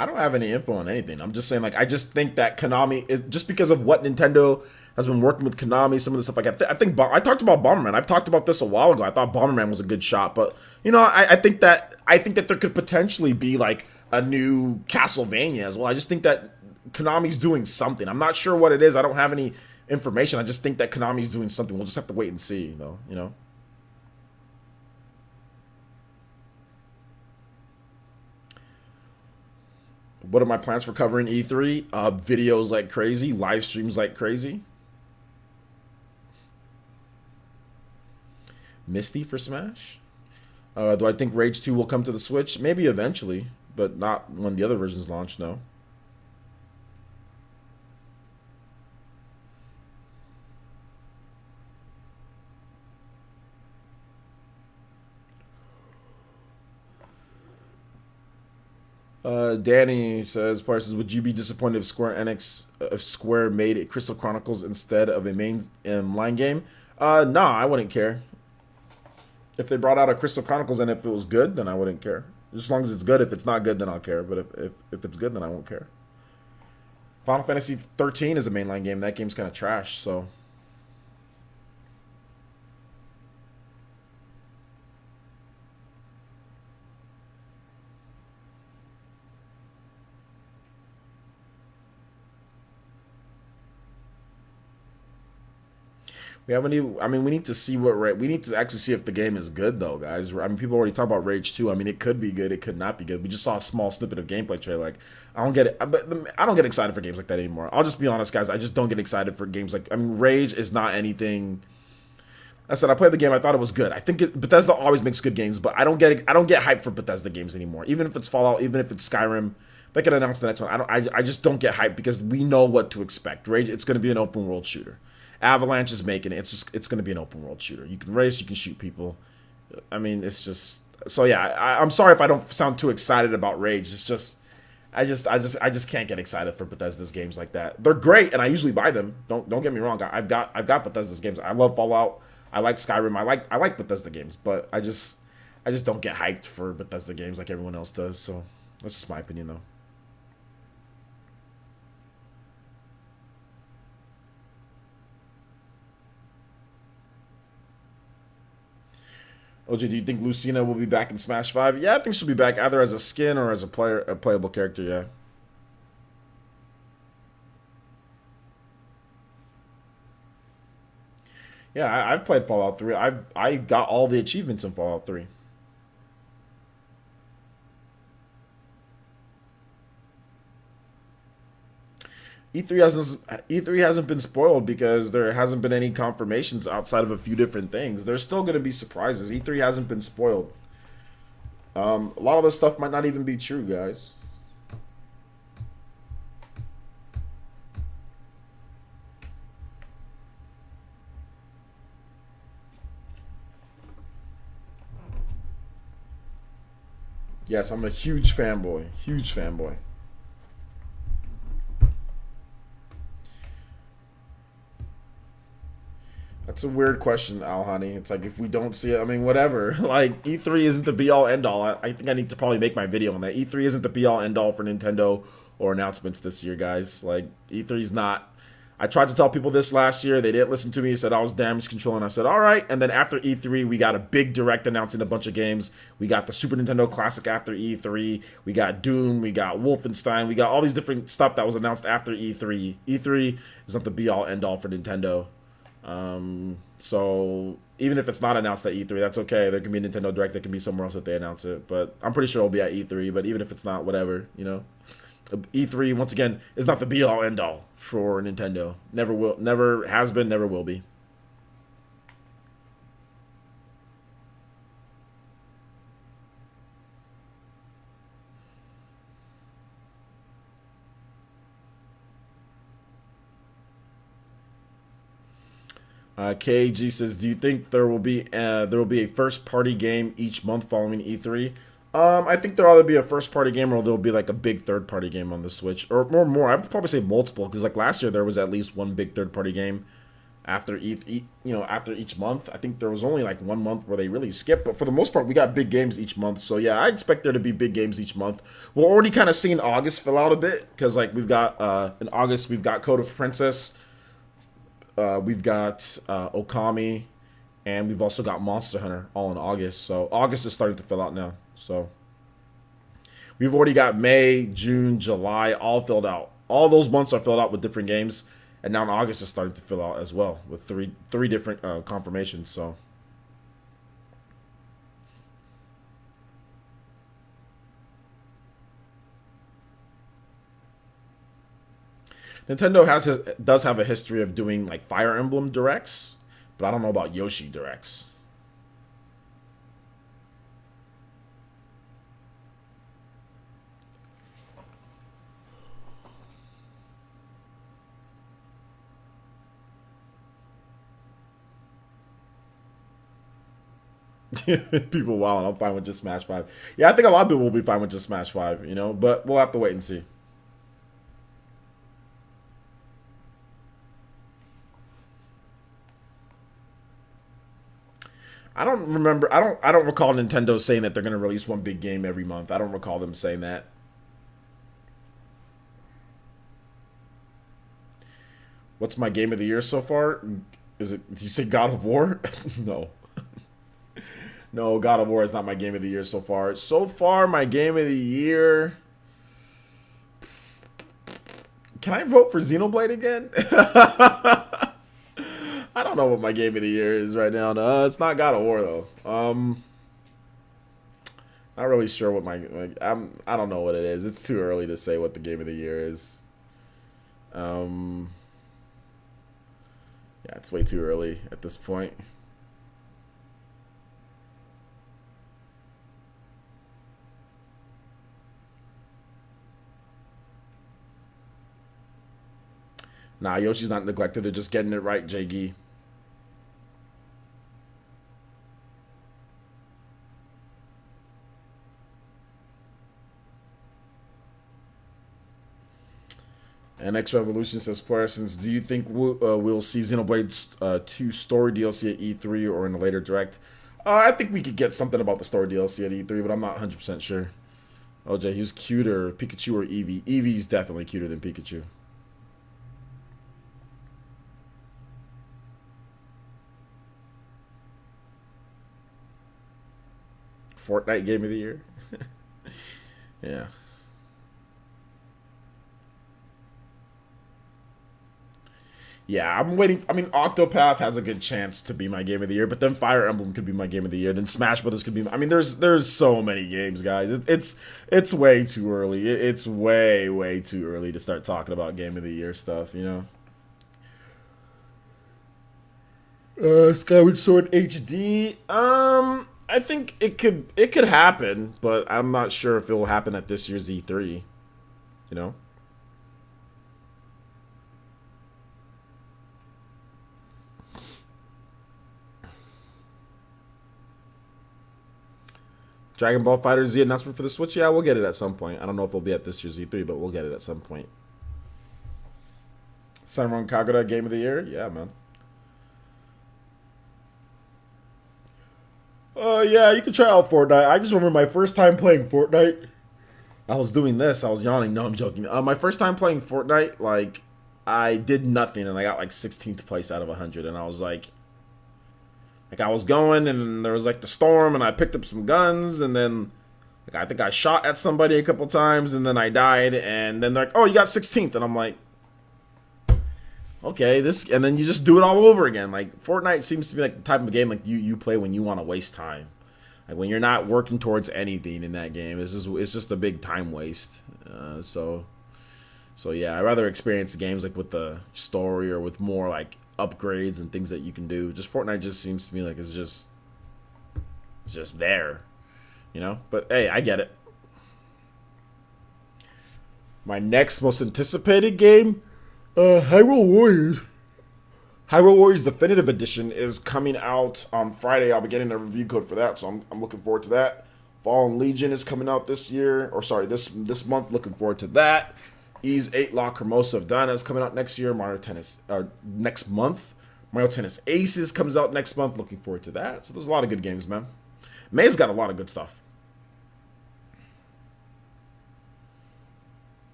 I don't have any info on anything. I'm just saying, like, I just think that Konami, just because of what Nintendo has been working with Konami, some of the stuff like that. I think I talked about Bomberman. I've talked about this a while ago. I thought Bomberman was a good shot, but you know, I think that there could potentially be like a new Castlevania as well. I just think that Konami's doing something. I'm not sure what it is. I don't have any information. I just think that Konami's doing something. We'll just have to wait and see. You know. What are my plans for covering E3? Videos like crazy, live streams like crazy. Misty for Smash. Do I think Rage 2 will come to the Switch? Maybe eventually, but not when the other versions launch, no. Danny says, Parsons, would you be disappointed if Square made it Crystal Chronicles instead of a line game? Nah, I wouldn't care. If they brought out a Crystal Chronicles and if it was good, then I wouldn't care. As long as it's good. If it's not good, then I'll care. But if it's good, then I won't care. Final Fantasy 13 is a mainline game. That game's kind of trash, so. We haven't even. I mean, we need to see we need to actually see if the game is good, though, guys. I mean, people already talk about Rage 2. I mean, it could be good, it could not be good. We just saw a small snippet of gameplay trailer. Like, I don't get it. I don't get excited for games like that anymore. I'll just be honest, guys. I just don't get excited for games like. I mean, Rage is not anything. I said I played the game. I thought it was good. I think Bethesda always makes good games, but I don't get hyped for Bethesda games anymore. Even if it's Fallout, even if it's Skyrim, they can announce the next one. I just don't get hyped because we know what to expect. Rage. It's going to be an open world shooter. Avalanche is making it. It's going to be an open world shooter. You can race, you can shoot people. I mean, it's just so yeah. I'm sorry if I don't sound too excited about Rage. It's just I just can't get excited for Bethesda's games like that. They're great, and I usually buy them. Don't get me wrong. I've got Bethesda's games. I love Fallout. I like Skyrim. I like Bethesda games, but I just don't get hyped for Bethesda games like everyone else does. So that's just my opinion, though. OJ, do you think Lucina will be back in Smash 5? Yeah, I think she'll be back either as a skin or as a playable character, yeah. Yeah, I've played Fallout 3. I got all the achievements in Fallout 3. E3 hasn't been spoiled because there hasn't been any confirmations outside of a few different things. There's still going to be surprises. E3 hasn't been spoiled. A lot of this stuff might not even be true, guys. Yes, I'm a huge fanboy. Huge fanboy. That's a weird question, Al Honey. It's like if we don't see it, I mean, whatever. Like E3 isn't the be all end all. I think I need to probably make my video on that. E3 isn't the be all end all for Nintendo or announcements this year, guys. Like E3 is not. I tried to tell people this last year. They didn't listen to me. They said I was damage control, and I said all right. And then after E3, we got a big direct announcing a bunch of games. We got the Super Nintendo Classic after E3. We got Doom. We got Wolfenstein. We got all these different stuff that was announced after E3. E3 is not the be all end all for Nintendo. So even if it's not announced at E3, that's okay. There can be a Nintendo Direct. There can be somewhere else that they announce it. But I'm pretty sure it'll be at E3. But even if it's not, whatever, you know. E3 once again is not the be all end all for Nintendo. Never will. Never has been. Never will be. KG says, "Do you think there will be a first party game each month following E3?" I think there'll either be a first party game or there'll be like a big third party game on the Switch, or more. I would probably say multiple because like last year there was at least one big third party game after after each month. I think there was only like one month where they really skipped, but for the most part we got big games each month. So yeah, I expect there to be big games each month. We're already kind of seeing August fill out a bit because like we've got in August we've got Code of Princess. We've got Okami, and we've also got Monster Hunter all in August. So August is starting to fill out now. So we've already got May, June, July all filled out. All those months are filled out with different games, and now in August is starting to fill out as well with three different confirmations. So Nintendo does have a history of doing like Fire Emblem directs, but I don't know about Yoshi directs. People, wow, I'm fine with just Smash 5. Yeah, I think a lot of people will be fine with just Smash 5, you know, but we'll have to wait and see. I don't remember. I don't recall Nintendo saying that they're going to release one big game every month. I don't recall them saying that. What's my game of the year so far? Is it? Did you say God of War? No. No, God of War is not my game of the year so far. So far, my game of the year. Can I vote for Xenoblade again? I don't know what my game of the year is right now. No, it's not God of War though. Not really sure what I don't know what it is. It's too early to say what the game of the year is. Um, yeah, it's way too early at this point. Nah, Yoshi's not neglected. They're just getting it right, JG. NX Revolution says, Polarizing, do you think we'll see Xenoblade 2 story DLC at E3 or in a later direct? I think we could get something about the story DLC at E3, but I'm not 100% sure. OJ, who's cuter, Pikachu or Eevee? Eevee's definitely cuter than Pikachu. Fortnite Game of the Year? Yeah. Yeah, I'm waiting. I mean, Octopath has a good chance to be my game of the year, but then Fire Emblem could be my game of the year. Then Smash Brothers could be. I mean, there's so many games, guys. It's way too early. It's way too early to start talking about game of the year stuff. You know. Skyward Sword HD. I think it could happen, but I'm not sure if it will happen at this year's E3. You know. Dragon Ball Fighter Z announcement for the Switch. Yeah, we'll get it at some point. I don't know if it'll be at this year's E3, but we'll get it at some point. Sunrun Kagura Game of the Year. Yeah, man. Yeah, you can try out Fortnite. I just remember my first time playing Fortnite. I was doing this. I was yawning. No, I'm joking. My first time playing Fortnite, like, I did nothing, and I got like 16th place out of 100, and I was like I was going, and there was like the storm, and I picked up some guns, and then like I think I shot at somebody a couple times, and then I died, and then they're like, "Oh, you got 16th," and I'm like, "Okay, this," and then you just do it all over again. Like Fortnite seems to be like the type of game like you play when you want to waste time, like when you're not working towards anything in that game. It's just a big time waste. So yeah, I rather experience games like with the story or with more like upgrades and things that you can do. Just Fortnite just seems to me like it's just there, you know. But hey, I get it. My next most anticipated game, Hyrule Warriors. Hyrule Warriors Definitive Edition is coming out on Friday. I'll be getting a review code for that, so I'm looking forward to that. Fallen Legion is coming out this year, or sorry, this month. Looking forward to that. Ys 8 La Cremosa of Dyna is coming out next year. Mario Tennis, next month. Mario Tennis Aces comes out next month. Looking forward to that. So there's a lot of good games, man. May's got a lot of good stuff.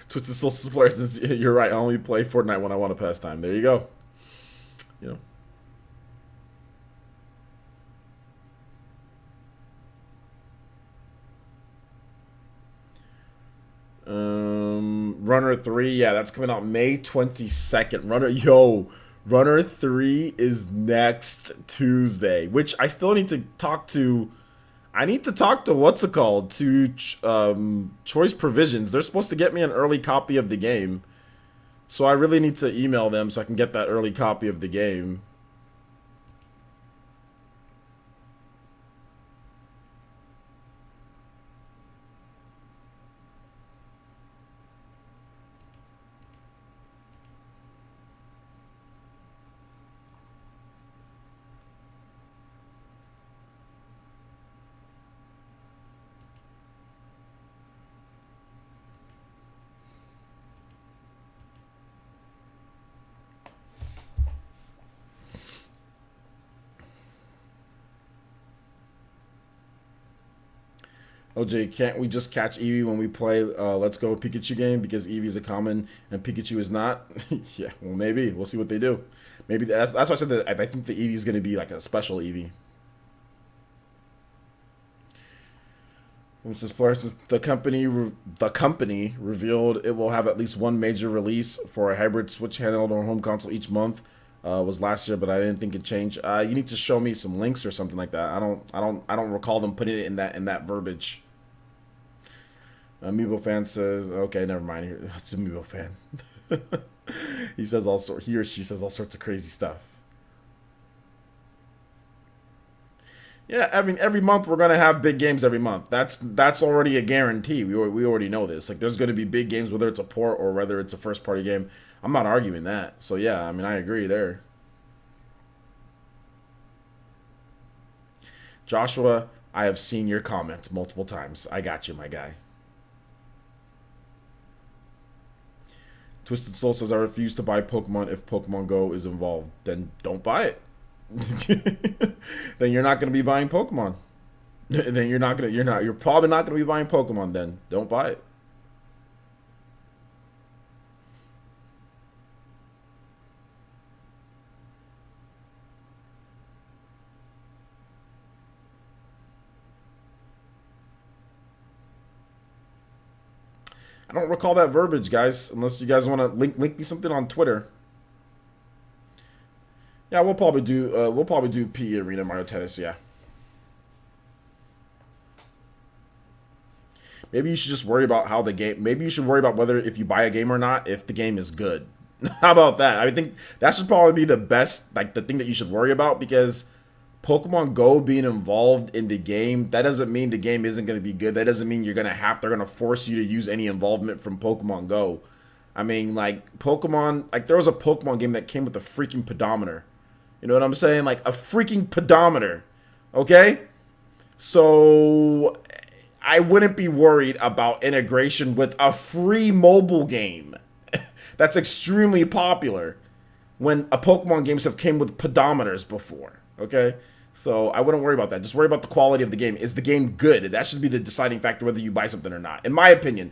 Twisted Solstice players, you're right. I only play Fortnite when I want to pass time. There you go. You know. Runner 3, yeah, that's coming out May 22nd. Runner 3 is next Tuesday, which I still need to talk to. I need to talk to what's it called to Choice Provisions. They're supposed to get me an early copy of the game, so I really need to email them so I can get that early copy of the game. OJ, can't we just catch Eevee when we play Let's Go Pikachu game because Eevee is a common and Pikachu is not? Yeah, well maybe we'll see what they do. Maybe that's why I said that I think the Eevee is going to be like a special Eevee. Since Polarizing, the company revealed it will have at least one major release for a hybrid Switch handheld or home console each month. Was last year, but I didn't think it changed. You need to show me some links or something like that. I don't recall them putting it in that verbiage. Amiibo fan says, okay, never mind. It's Amiibo fan. He or she says all sorts of crazy stuff. Yeah, I mean, every month we're gonna have big games every month. That's already a guarantee. We already know this. Like, there's gonna be big games, whether it's a port or whether it's a first party game. I'm not arguing that. So yeah, I mean, I agree there. Joshua, I have seen your comments multiple times. I got you, my guy. Twisted Soul says, I refuse to buy Pokemon if Pokemon Go is involved. Then don't buy it. Then you're not going to be buying Pokemon. Then you're probably not going to be buying Pokemon then. Don't buy it. I don't recall that verbiage, guys, unless you guys want to link me something on Twitter. Yeah, we'll probably do PE Arena Mario Tennis, yeah. Maybe you should just worry about how the game. Maybe you should worry about whether if you buy a game or not, if the game is good. How about that? I think that should probably be the best, like the thing that you should worry about, because Pokemon Go being involved in the game, that doesn't mean the game isn't going to be good. That doesn't mean they're going to force you to use any involvement from Pokemon Go. I mean, like Pokemon, like there was a Pokemon game that came with a freaking pedometer. You know what I'm saying? Like a freaking pedometer. Okay? So I wouldn't be worried about integration with a free mobile game that's extremely popular when a Pokemon games have came with pedometers before. Okay? So I wouldn't worry about that. Just worry about the quality of the game. Is the game good? That should be the deciding factor whether you buy something or not. In my opinion.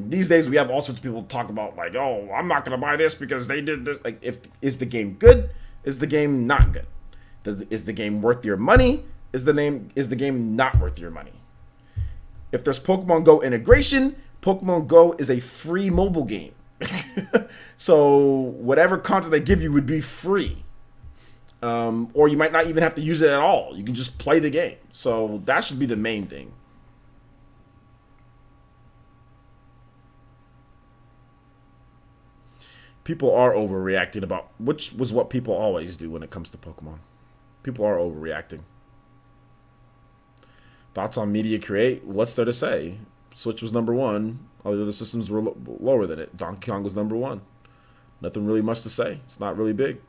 These days we have all sorts of people talk about like, oh, I'm not gonna buy this because they did this. Like, is the game good? Is the game not good? Is the game worth your money? Is the game not worth your money? If there's Pokemon Go integration, Pokemon Go is a free mobile game. So whatever content they give you would be free. Or you might not even have to use it at all. You can just play the game. So that should be the main thing. People are overreacting about, which was what people always do when it comes to Pokemon. People are overreacting. Thoughts on Media Create? What's there to say? Switch was number one. All the other systems were lower than it. Donkey Kong was number one. Nothing really much to say. It's not really big.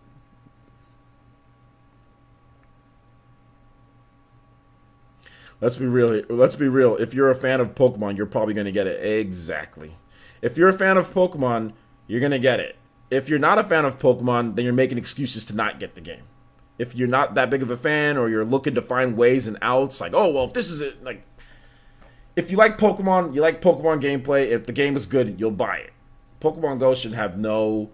Let's be real. If you're a fan of Pokemon, you're probably going to get it. Exactly. If you're a fan of Pokemon, you're going to get it. If you're not a fan of Pokemon, then you're making excuses to not get the game. If you're not that big of a fan, or you're looking to find ways and outs, like, oh, well, if this is it, like, if you like Pokemon, you like Pokemon gameplay, if the game is good, you'll buy it. Pokemon Go should have no,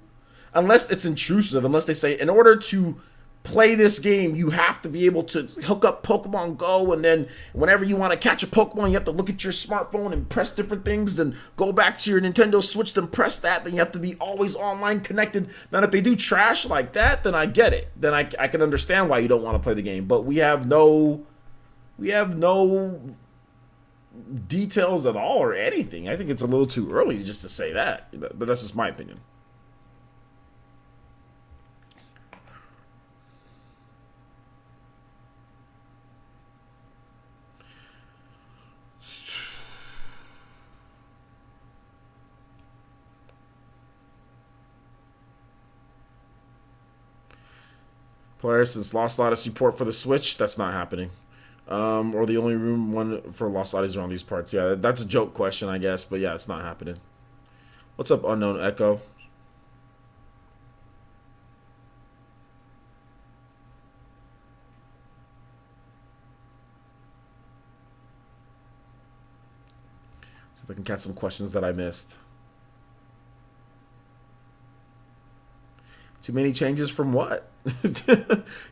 unless it's intrusive, unless they say, in order to play this game, you have to be able to hook up Pokemon Go, and then whenever you want to catch a Pokemon, you have to look at your smartphone and press different things, then go back to your Nintendo Switch, then press that, then you have to be always online connected. Now, if they do trash like that, then I get it. Then I can understand why you don't want to play the game. But we have no details at all or anything. I think it's a little too early just to say that, but that's just my opinion. Polaris, since Lost Odyssey port for the Switch, that's not happening. Or the only room one for Lost Odyssey are on these parts. Yeah, that's a joke question, I guess, but yeah, it's not happening. What's up, Unknown Echo? If I can catch some questions that I missed. Too many changes from what?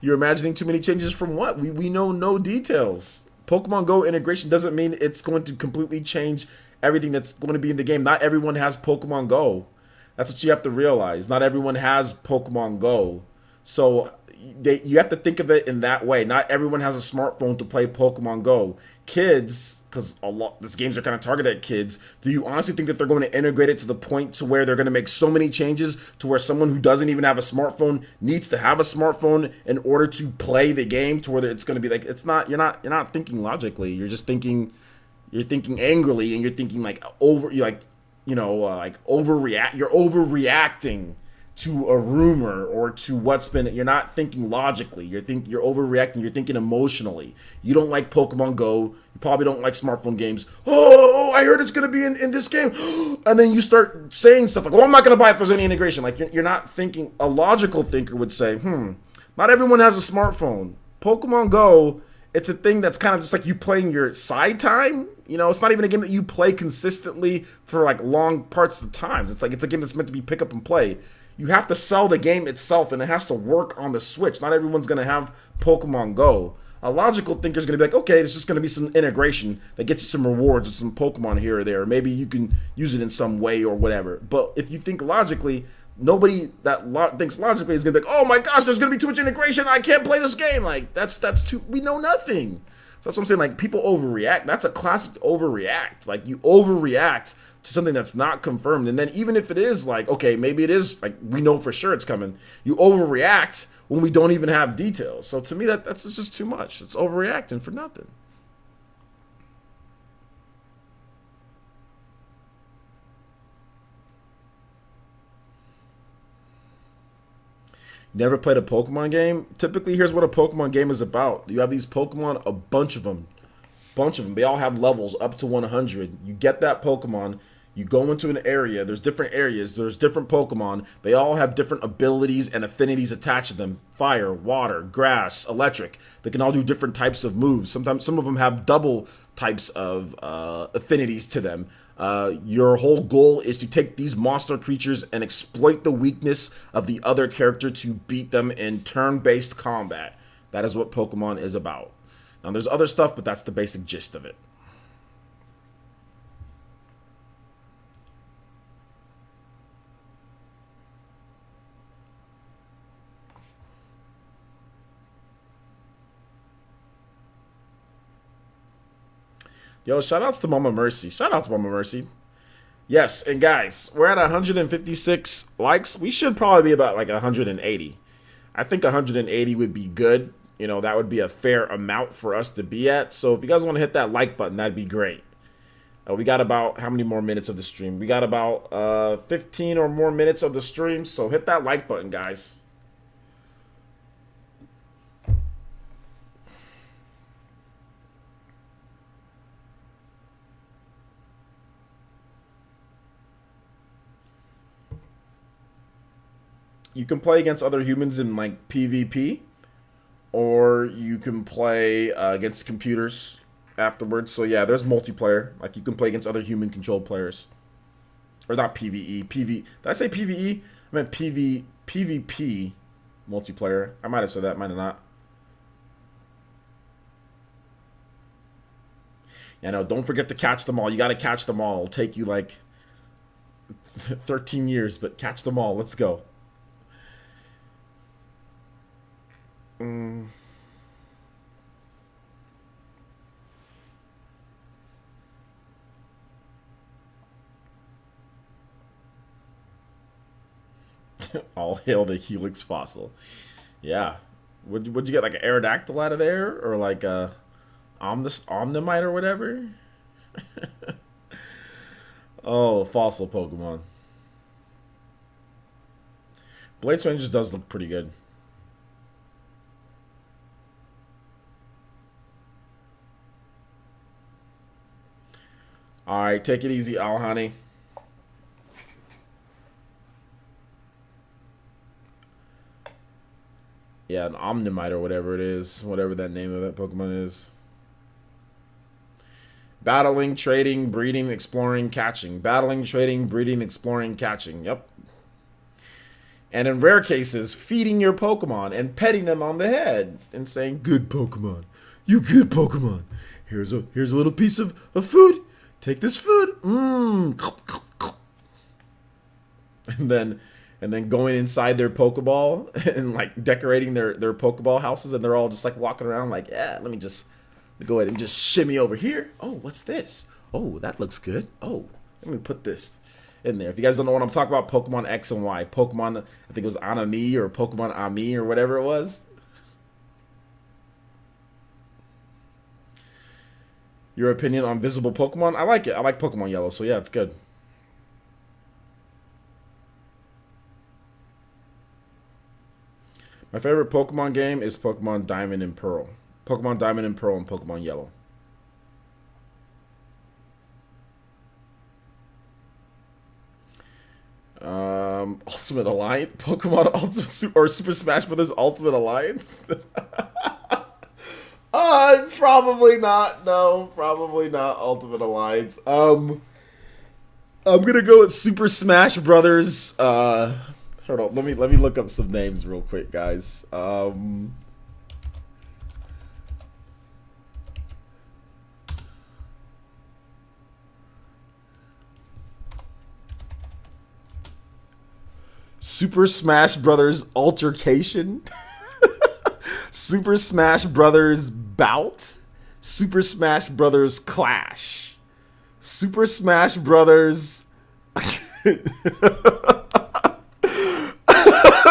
You're imagining too many changes from what? We know no details. Pokemon Go integration doesn't mean it's going to completely change everything that's going to be in the game. Not everyone has Pokemon Go. That's what you have to realize. Not everyone has Pokemon Go. So you have to think of it in that way. Not everyone has a smartphone to play Pokemon Go. Kids, because a lot these games are kind of targeted at kids. Do you honestly think that they're going to integrate it to the point to where they're going to make so many changes to where someone who doesn't even have a smartphone needs to have a smartphone in order to play the game? To where it's going to be like it's not. You're not thinking logically. You're just thinking. You're thinking angrily, and you're thinking like over. You're like like overreact. You're overreacting to a rumor or to what's been. You're not thinking logically. You're overreacting. You're thinking emotionally. You don't like Pokemon Go. You probably don't like smartphone games. Oh, I heard it's gonna be in this game, and then you start saying stuff like, "Well, I'm not gonna buy it if there's any integration." Like you're not thinking. A logical thinker would say, not everyone has a smartphone. Pokemon Go, it's a thing that's kind of just like you playing your side time. It's not even a game that you play consistently for like long parts of the times. It's a game that's meant to be pick up and play. You have to sell the game itself, and it has to work on the Switch. Not everyone's going to have Pokemon Go. A logical thinker is going to be like, okay, there's just going to be some integration that gets you some rewards or some Pokemon here or there. Or maybe you can use it in some way or whatever. But if you think logically, nobody that thinks logically is going to be like, oh my gosh, there's going to be too much integration. I can't play this game. Like, that's too, we know nothing. So that's what I'm saying. Like, people overreact. That's a classic overreact. Like, you overreact to something that's not confirmed. And then even if it is like, okay, maybe it is like we know for sure it's coming, you overreact when we don't even have details. So to me, that's just too much. It's overreacting for nothing. Never played a Pokemon game? Typically, here's what a Pokemon game is about. You have these Pokemon, a bunch of them. They all have levels up to 100. You get that Pokemon, you go into an area, there's different areas, there's different Pokemon. They all have different abilities and affinities attached to them. Fire, water, grass, electric. They can all do different types of moves. Sometimes some of them have double types of affinities to them. Your whole goal is to take these monster creatures and exploit the weakness of the other character to beat them in turn-based combat. That is what Pokemon is about. Now, there's other stuff, but that's the basic gist of it. Yo, shout outs to Mama Mercy. Shout out to Mama Mercy. Yes, and guys, we're at 156 likes. We should probably be about like 180. I think 180 would be good. That would be a fair amount for us to be at. So if you guys want to hit that like button, that'd be great. We got about how many more minutes of the stream? We got about 15 or more minutes of the stream. So hit that like button, guys. You can play against other humans in like PvP, or you can play against computers afterwards. So yeah, there's multiplayer. Like you can play against other human controlled players, or not PvE. Did I say PvE? I meant PvP multiplayer. I might have said that. Might have not. Yeah, no. Don't forget to catch them all. You got to catch them all. It'll take you like 13 years, but catch them all. Let's go. All hail the Helix fossil. Yeah. Would you get like an Aerodactyl out of there, or like a Omnimite or whatever? Oh, fossil Pokemon. Blade Rangers does look pretty good. All right, take it easy, Alhani. Yeah, an Omnimite or whatever it is, whatever that name of that Pokemon is. Battling, trading, breeding, exploring, catching. Battling, trading, breeding, exploring, catching. Yep. And in rare cases, feeding your Pokemon and petting them on the head and saying, "Good Pokemon, you good Pokemon. Here's a little piece of food. Take this food. Mmm." And then going inside their Pokeball and like decorating their Pokeball houses, and they're all just like walking around like, "Yeah, let me go ahead and just shimmy over here. Oh, what's this? Oh, that looks good. Oh, let me put this in there." If you guys don't know what I'm talking about, Pokemon X and Y. Pokemon, I think it was Anami or Pokemon Ami or whatever it was. Your opinion on visible Pokemon? I like it. I like Pokemon Yellow, so yeah, it's good. My favorite Pokemon game is Pokemon Diamond and Pearl. Pokemon Diamond and Pearl and Pokemon Yellow. Ultimate Alliance? Pokemon Ultimate or Super Smash Bros. Ultimate Alliance? Probably not. No, probably not Ultimate Alliance. I'm gonna go with Super Smash Brothers. Hold on, let me look up some names real quick, guys. Super Smash Brothers Altercation. Super Smash Brothers Bout. Super Smash Brothers Clash. Super Smash Brothers.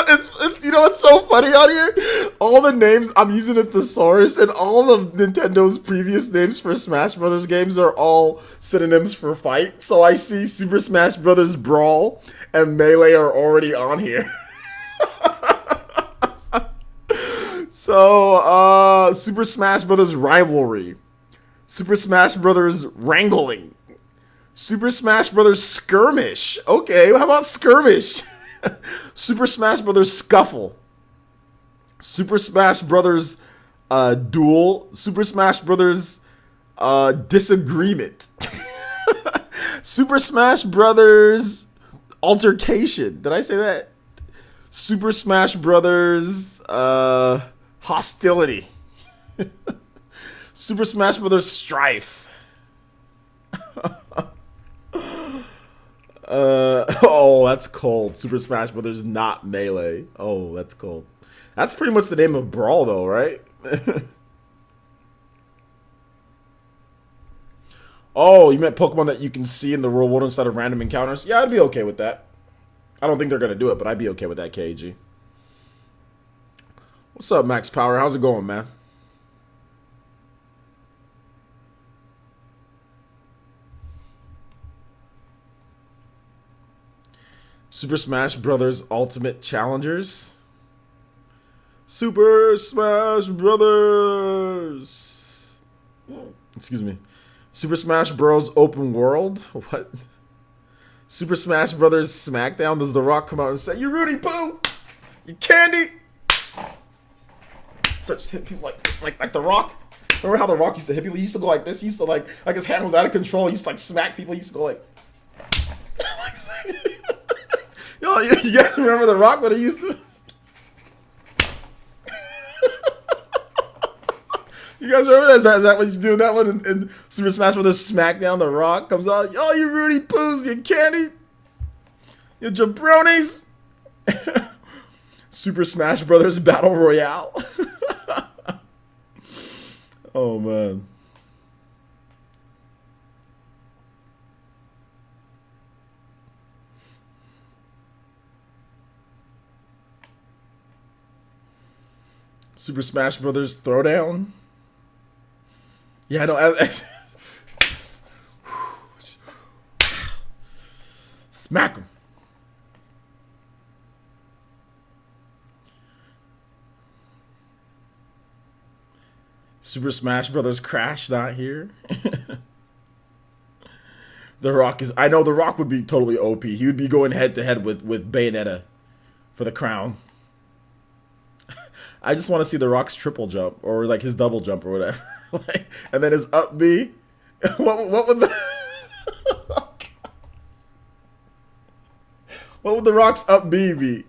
It's you know what's so funny on here? All the names, I'm using a thesaurus, and all of Nintendo's previous names for Smash Brothers games are all synonyms for fight. So I see Super Smash Brothers Brawl and Melee are already on here. So, Super Smash Brothers Rivalry. Super Smash Brothers Wrangling. Super Smash Brothers Skirmish. Okay, how about Skirmish? Super Smash Brothers Scuffle. Super Smash Brothers Duel. Super Smash Brothers Disagreement. Super Smash Brothers Altercation. Did I say that? Super Smash Brothers Hostility. Super Smash Brothers Strife. Oh, that's cold. Super Smash Brothers not Melee. Oh, that's cold. That's pretty much the name of Brawl, though, right? Oh, you meant Pokemon that you can see in the real world instead of random encounters? Yeah, I'd be okay with that. I don't think they're going to do it, but I'd be okay with that, KG. What's up, Max Power? How's it going, man? Super Smash Brothers Ultimate Challengers. Super Smash Brothers. Excuse me. Super Smash Bros. Open World. What? Super Smash Brothers Smackdown. Does The Rock come out and say, "You Rudy Poo, you candy"? Starts hitting people like The Rock. Remember how The Rock used to hit people? He used to go like this. He used to like his hand was out of control. He used to like smack people. He used to go like. Yo, you guys remember The Rock? What he used to. You guys remember that? Is that what you do in that one? In Super Smash Bros. Smackdown, The Rock comes out. "Oh, you Rudy Poos, you candy, you jabronis." Super Smash Bros. Battle Royale. Oh, man. Super Smash Brothers Throwdown. Yeah, I know. Smack him. Super Smash Brothers Crash not here. The Rock is. I know The Rock would be totally OP. He would be going head to head with Bayonetta for the crown. I just want to see The Rock's triple jump or like his double jump or whatever. And then his up B, What would the what would the Rock's up be?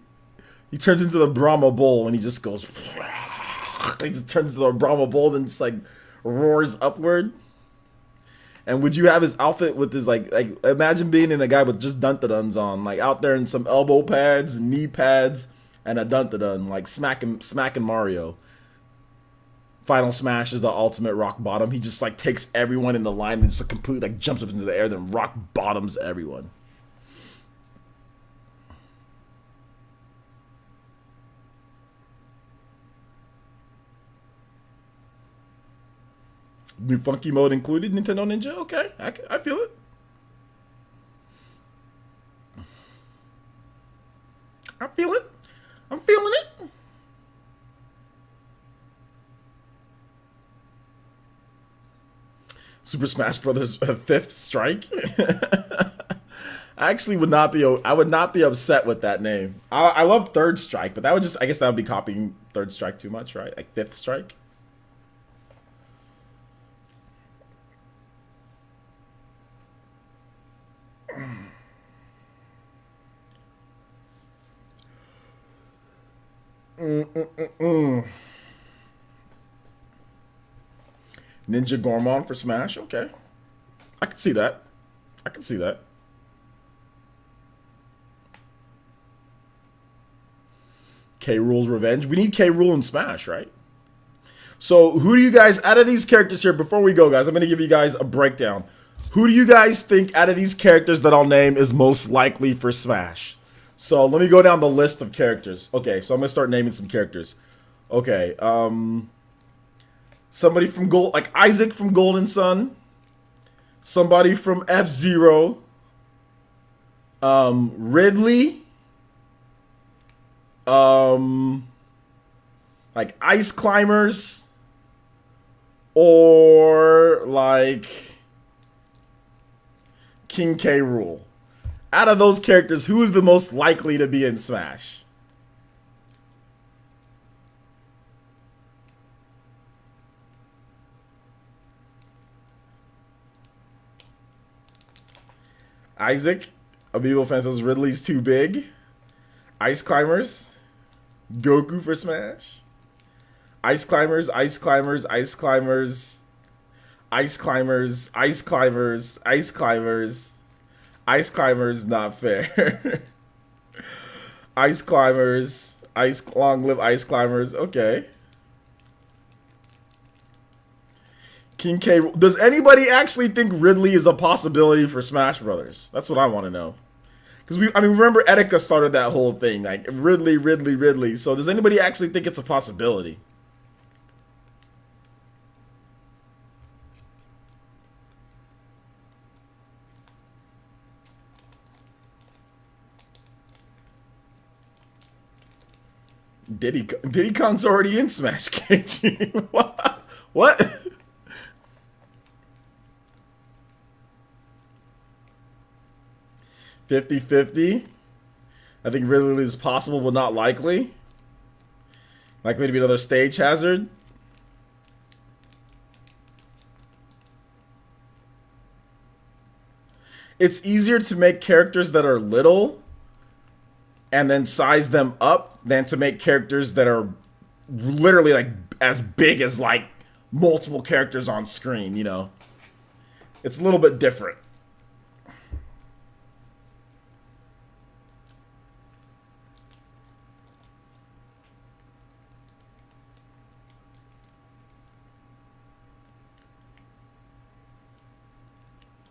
He turns into the Brahma Bull and he just goes. He just turns into a Brahma Bull and just like roars upward. And would you have his outfit with his like imagine being in a guy with just dun-da-duns on, like out there in some elbow pads, knee pads, and a dun-da-dun, like smacking Mario. Final Smash is the ultimate rock bottom. He just like takes everyone in the line and just like, completely like jumps up into the air, then rock bottoms everyone. New funky mode included, Nintendo Ninja. Okay, I feel it. I feel it. I'm feeling it. Super Smash Brothers Fifth Strike. I actually would not be. I would not be upset with that name. I love Third Strike, but that would just. I guess that would be copying Third Strike too much, right? Like Fifth Strike. Ninja Gormon for Smash. Okay, I can see that. I can see that. K. Rool's Revenge. We need K. Rool in Smash, right? So who do you guys, out of these characters here, before we go, guys, I'm going to give you guys a breakdown. Who do you guys think out of these characters that I'll name is most likely for Smash? So let me go down the list of characters. Okay, so I'm going to start naming some characters. Okay, somebody from Gold, like Isaac from Golden Sun. Somebody from F-Zero. Ridley. Like Ice Climbers. Or like King K. Rool. Out of those characters, who is the most likely to be in Smash? Isaac. Amiibo fan says Ridley's too big. Ice Climbers. Goku for Smash. Ice Climbers, Ice Climbers, Ice Climbers. Ice Climbers, Ice Climbers, Ice Climbers. Ice Climbers, not fair. Ice Climbers. Long live Ice Climbers. Okay. King K. Does anybody actually think Ridley is a possibility for Smash Brothers? That's what I want to know. Because remember Etika started that whole thing, like Ridley. So does anybody actually think it's a possibility? Diddy Kong's already in Smash, KG. What? 50-50. I think Ridley is possible, but not likely. Likely to be another stage hazard. It's easier to make characters that are little and then size them up than to make characters that are literally like as big as like multiple characters on screen, you know. It's a little bit different.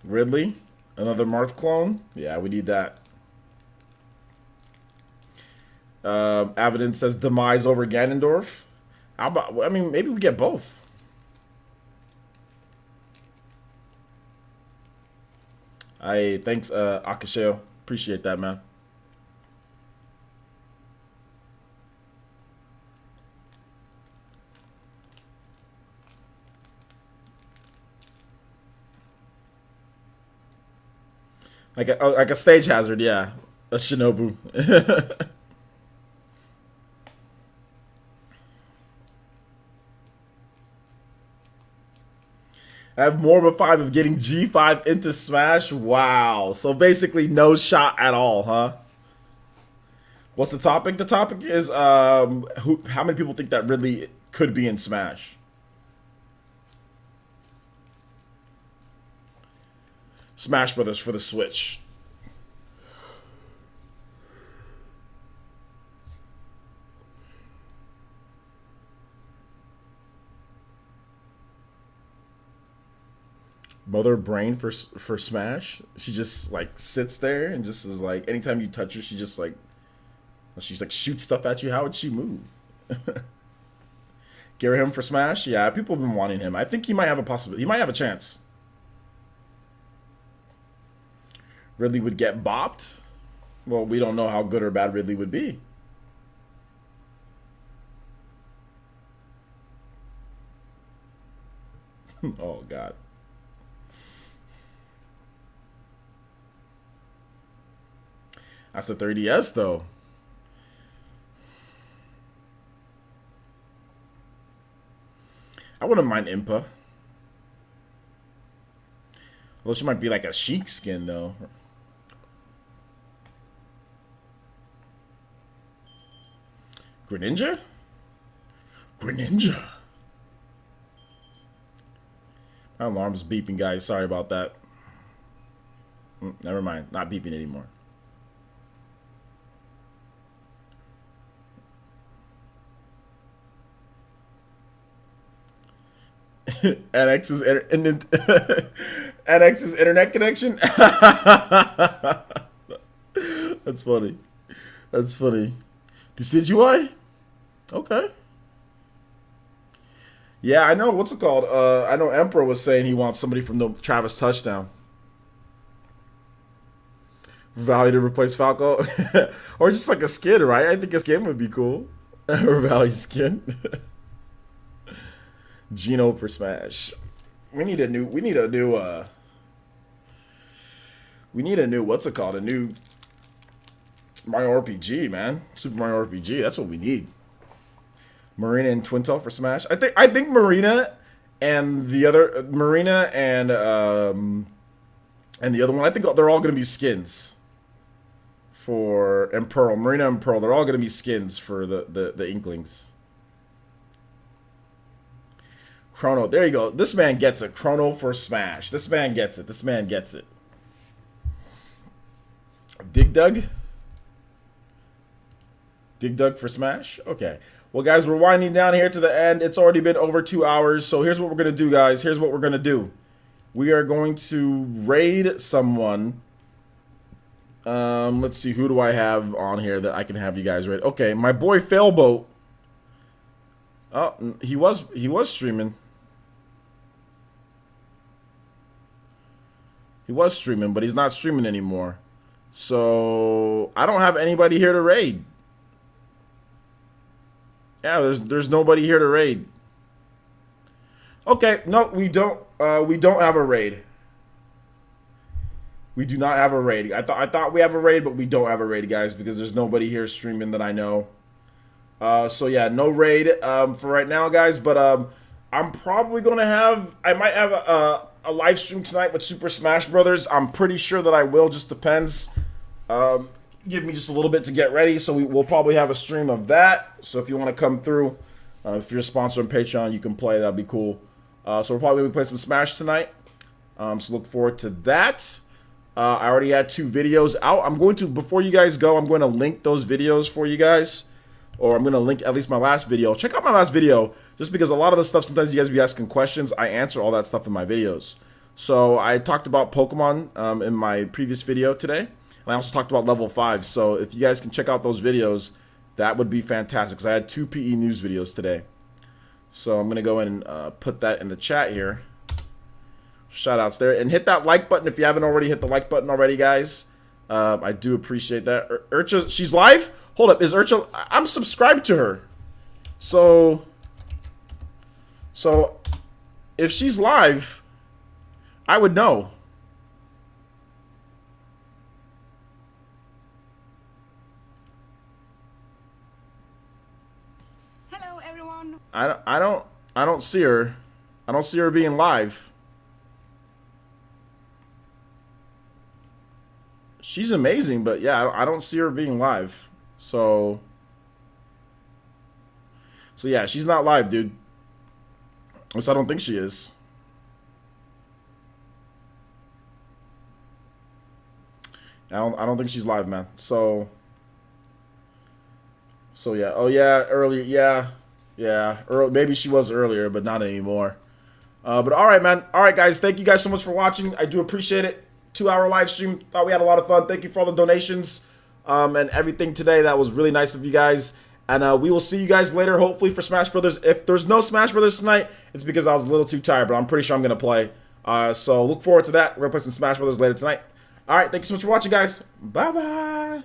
Ridley, another Marth clone. Yeah, we need that. Avidin says Demise over Ganondorf. How about? I mean, maybe we get both. Thanks, Akasheo. Appreciate that, man. Like a stage hazard, yeah. A Shinobu. I have more of a 5 of getting G5 into Smash. Wow. So basically no shot at all, huh? What's the topic? The topic is how many people think that Ridley could be in Smash? Smash Brothers for the Switch. Mother brain for Smash. She just like sits there and just is like, anytime you touch her, she's like shoots stuff at you. How would she move? Get him for Smash. Yeah, people have been wanting him. I think he might have a possibility. He might have a chance. Ridley would get bopped. Well, we don't know how good or bad Ridley would be. Oh God. That's the 30S though. I wouldn't mind Impa. Although she might be like a Sheik skin though. Greninja? Greninja. My alarm's beeping, guys. Sorry about that. Never mind. Not beeping anymore. NX's NX's internet connection. That's funny. That's funny. Decidueye? Okay. Yeah, I know. What's it called? I know Emperor was saying he wants somebody from the Travis touchdown. Valley to replace Falco, or just like a skin, right? I think a skin would be cool. Or Valley skin. Gino for Smash. We need a new. What's it called? A new Mario RPG, man. Super Mario RPG. That's what we need. Marina and Twintel for Smash. I think Marina and the other and the other one. I think they're all gonna be skins. And Pearl, Marina and Pearl. They're all gonna be skins for the Inklings. Chrono, there you go. This man gets it. Chrono for Smash. This man gets it. This man gets it. Dig Dug? Dig Dug for Smash? Okay. Well, guys, we're winding down here to the end. It's already been over 2 hours. So here's what we're going to do, guys. Here's what we're going to do. We are going to raid someone. Let's see. Who do I have on here that I can have you guys raid? Okay, my boy Failboat. Oh, he was streaming. He was streaming, but he's not streaming anymore. So I don't have anybody here to raid. Yeah, there's nobody here to raid. Okay, no, we don't have a raid. We do not have a raid. I thought we have a raid, but we don't have a raid, guys, because there's nobody here streaming that I know. So yeah, no raid for right now, guys. But I'm probably gonna have. I might have a live stream tonight with Super Smash Brothers. I'm pretty sure that I will. Just depends. Give me just a little bit to get ready. So we'll probably have a stream of that. So if you want to come through, if you're a sponsor on Patreon, you can play. That'd be cool. So we're probably gonna be playing some Smash tonight. So look forward to that. I already had 2 videos out. I'm going to, before you guys go, I'm going to link those videos for you guys. Or I'm going to link at least my last video. Check out my last video, just because a lot of the stuff, sometimes you guys be asking questions. I answer all that stuff in my videos. So I talked about Pokemon in my previous video today. And I also talked about level 5. So if you guys can check out those videos, that would be fantastic. Because I had 2 PE news videos today. So I'm going to go in and put that in the chat here. Shout outs there. And hit that like button if you haven't already hit the like button already, guys. I do appreciate that. Urcha, she's live? Hold up, is Urcha... I'm subscribed to her. So if she's live, I would know. Hello, everyone. I don't see her. I don't see her being live. She's amazing, but yeah, I don't see her being live. So yeah, she's not live, dude. At least I don't think she is. I don't think she's live, man. So yeah. Oh yeah, earlier. Yeah, yeah. Maybe she was earlier, but not anymore. But all right, man. All right, guys. Thank you guys so much for watching. I do appreciate it. 2-hour live stream. Thought we had a lot of fun. Thank you for all the donations and everything today. That was really nice of you guys. And we will see you guys later, hopefully, for Smash Brothers. If there's no Smash Brothers tonight, it's because I was a little too tired, but I'm pretty sure I'm going to play. So look forward to that. We're going to play some Smash Brothers later tonight. All right, thank you so much for watching, guys. Bye-bye.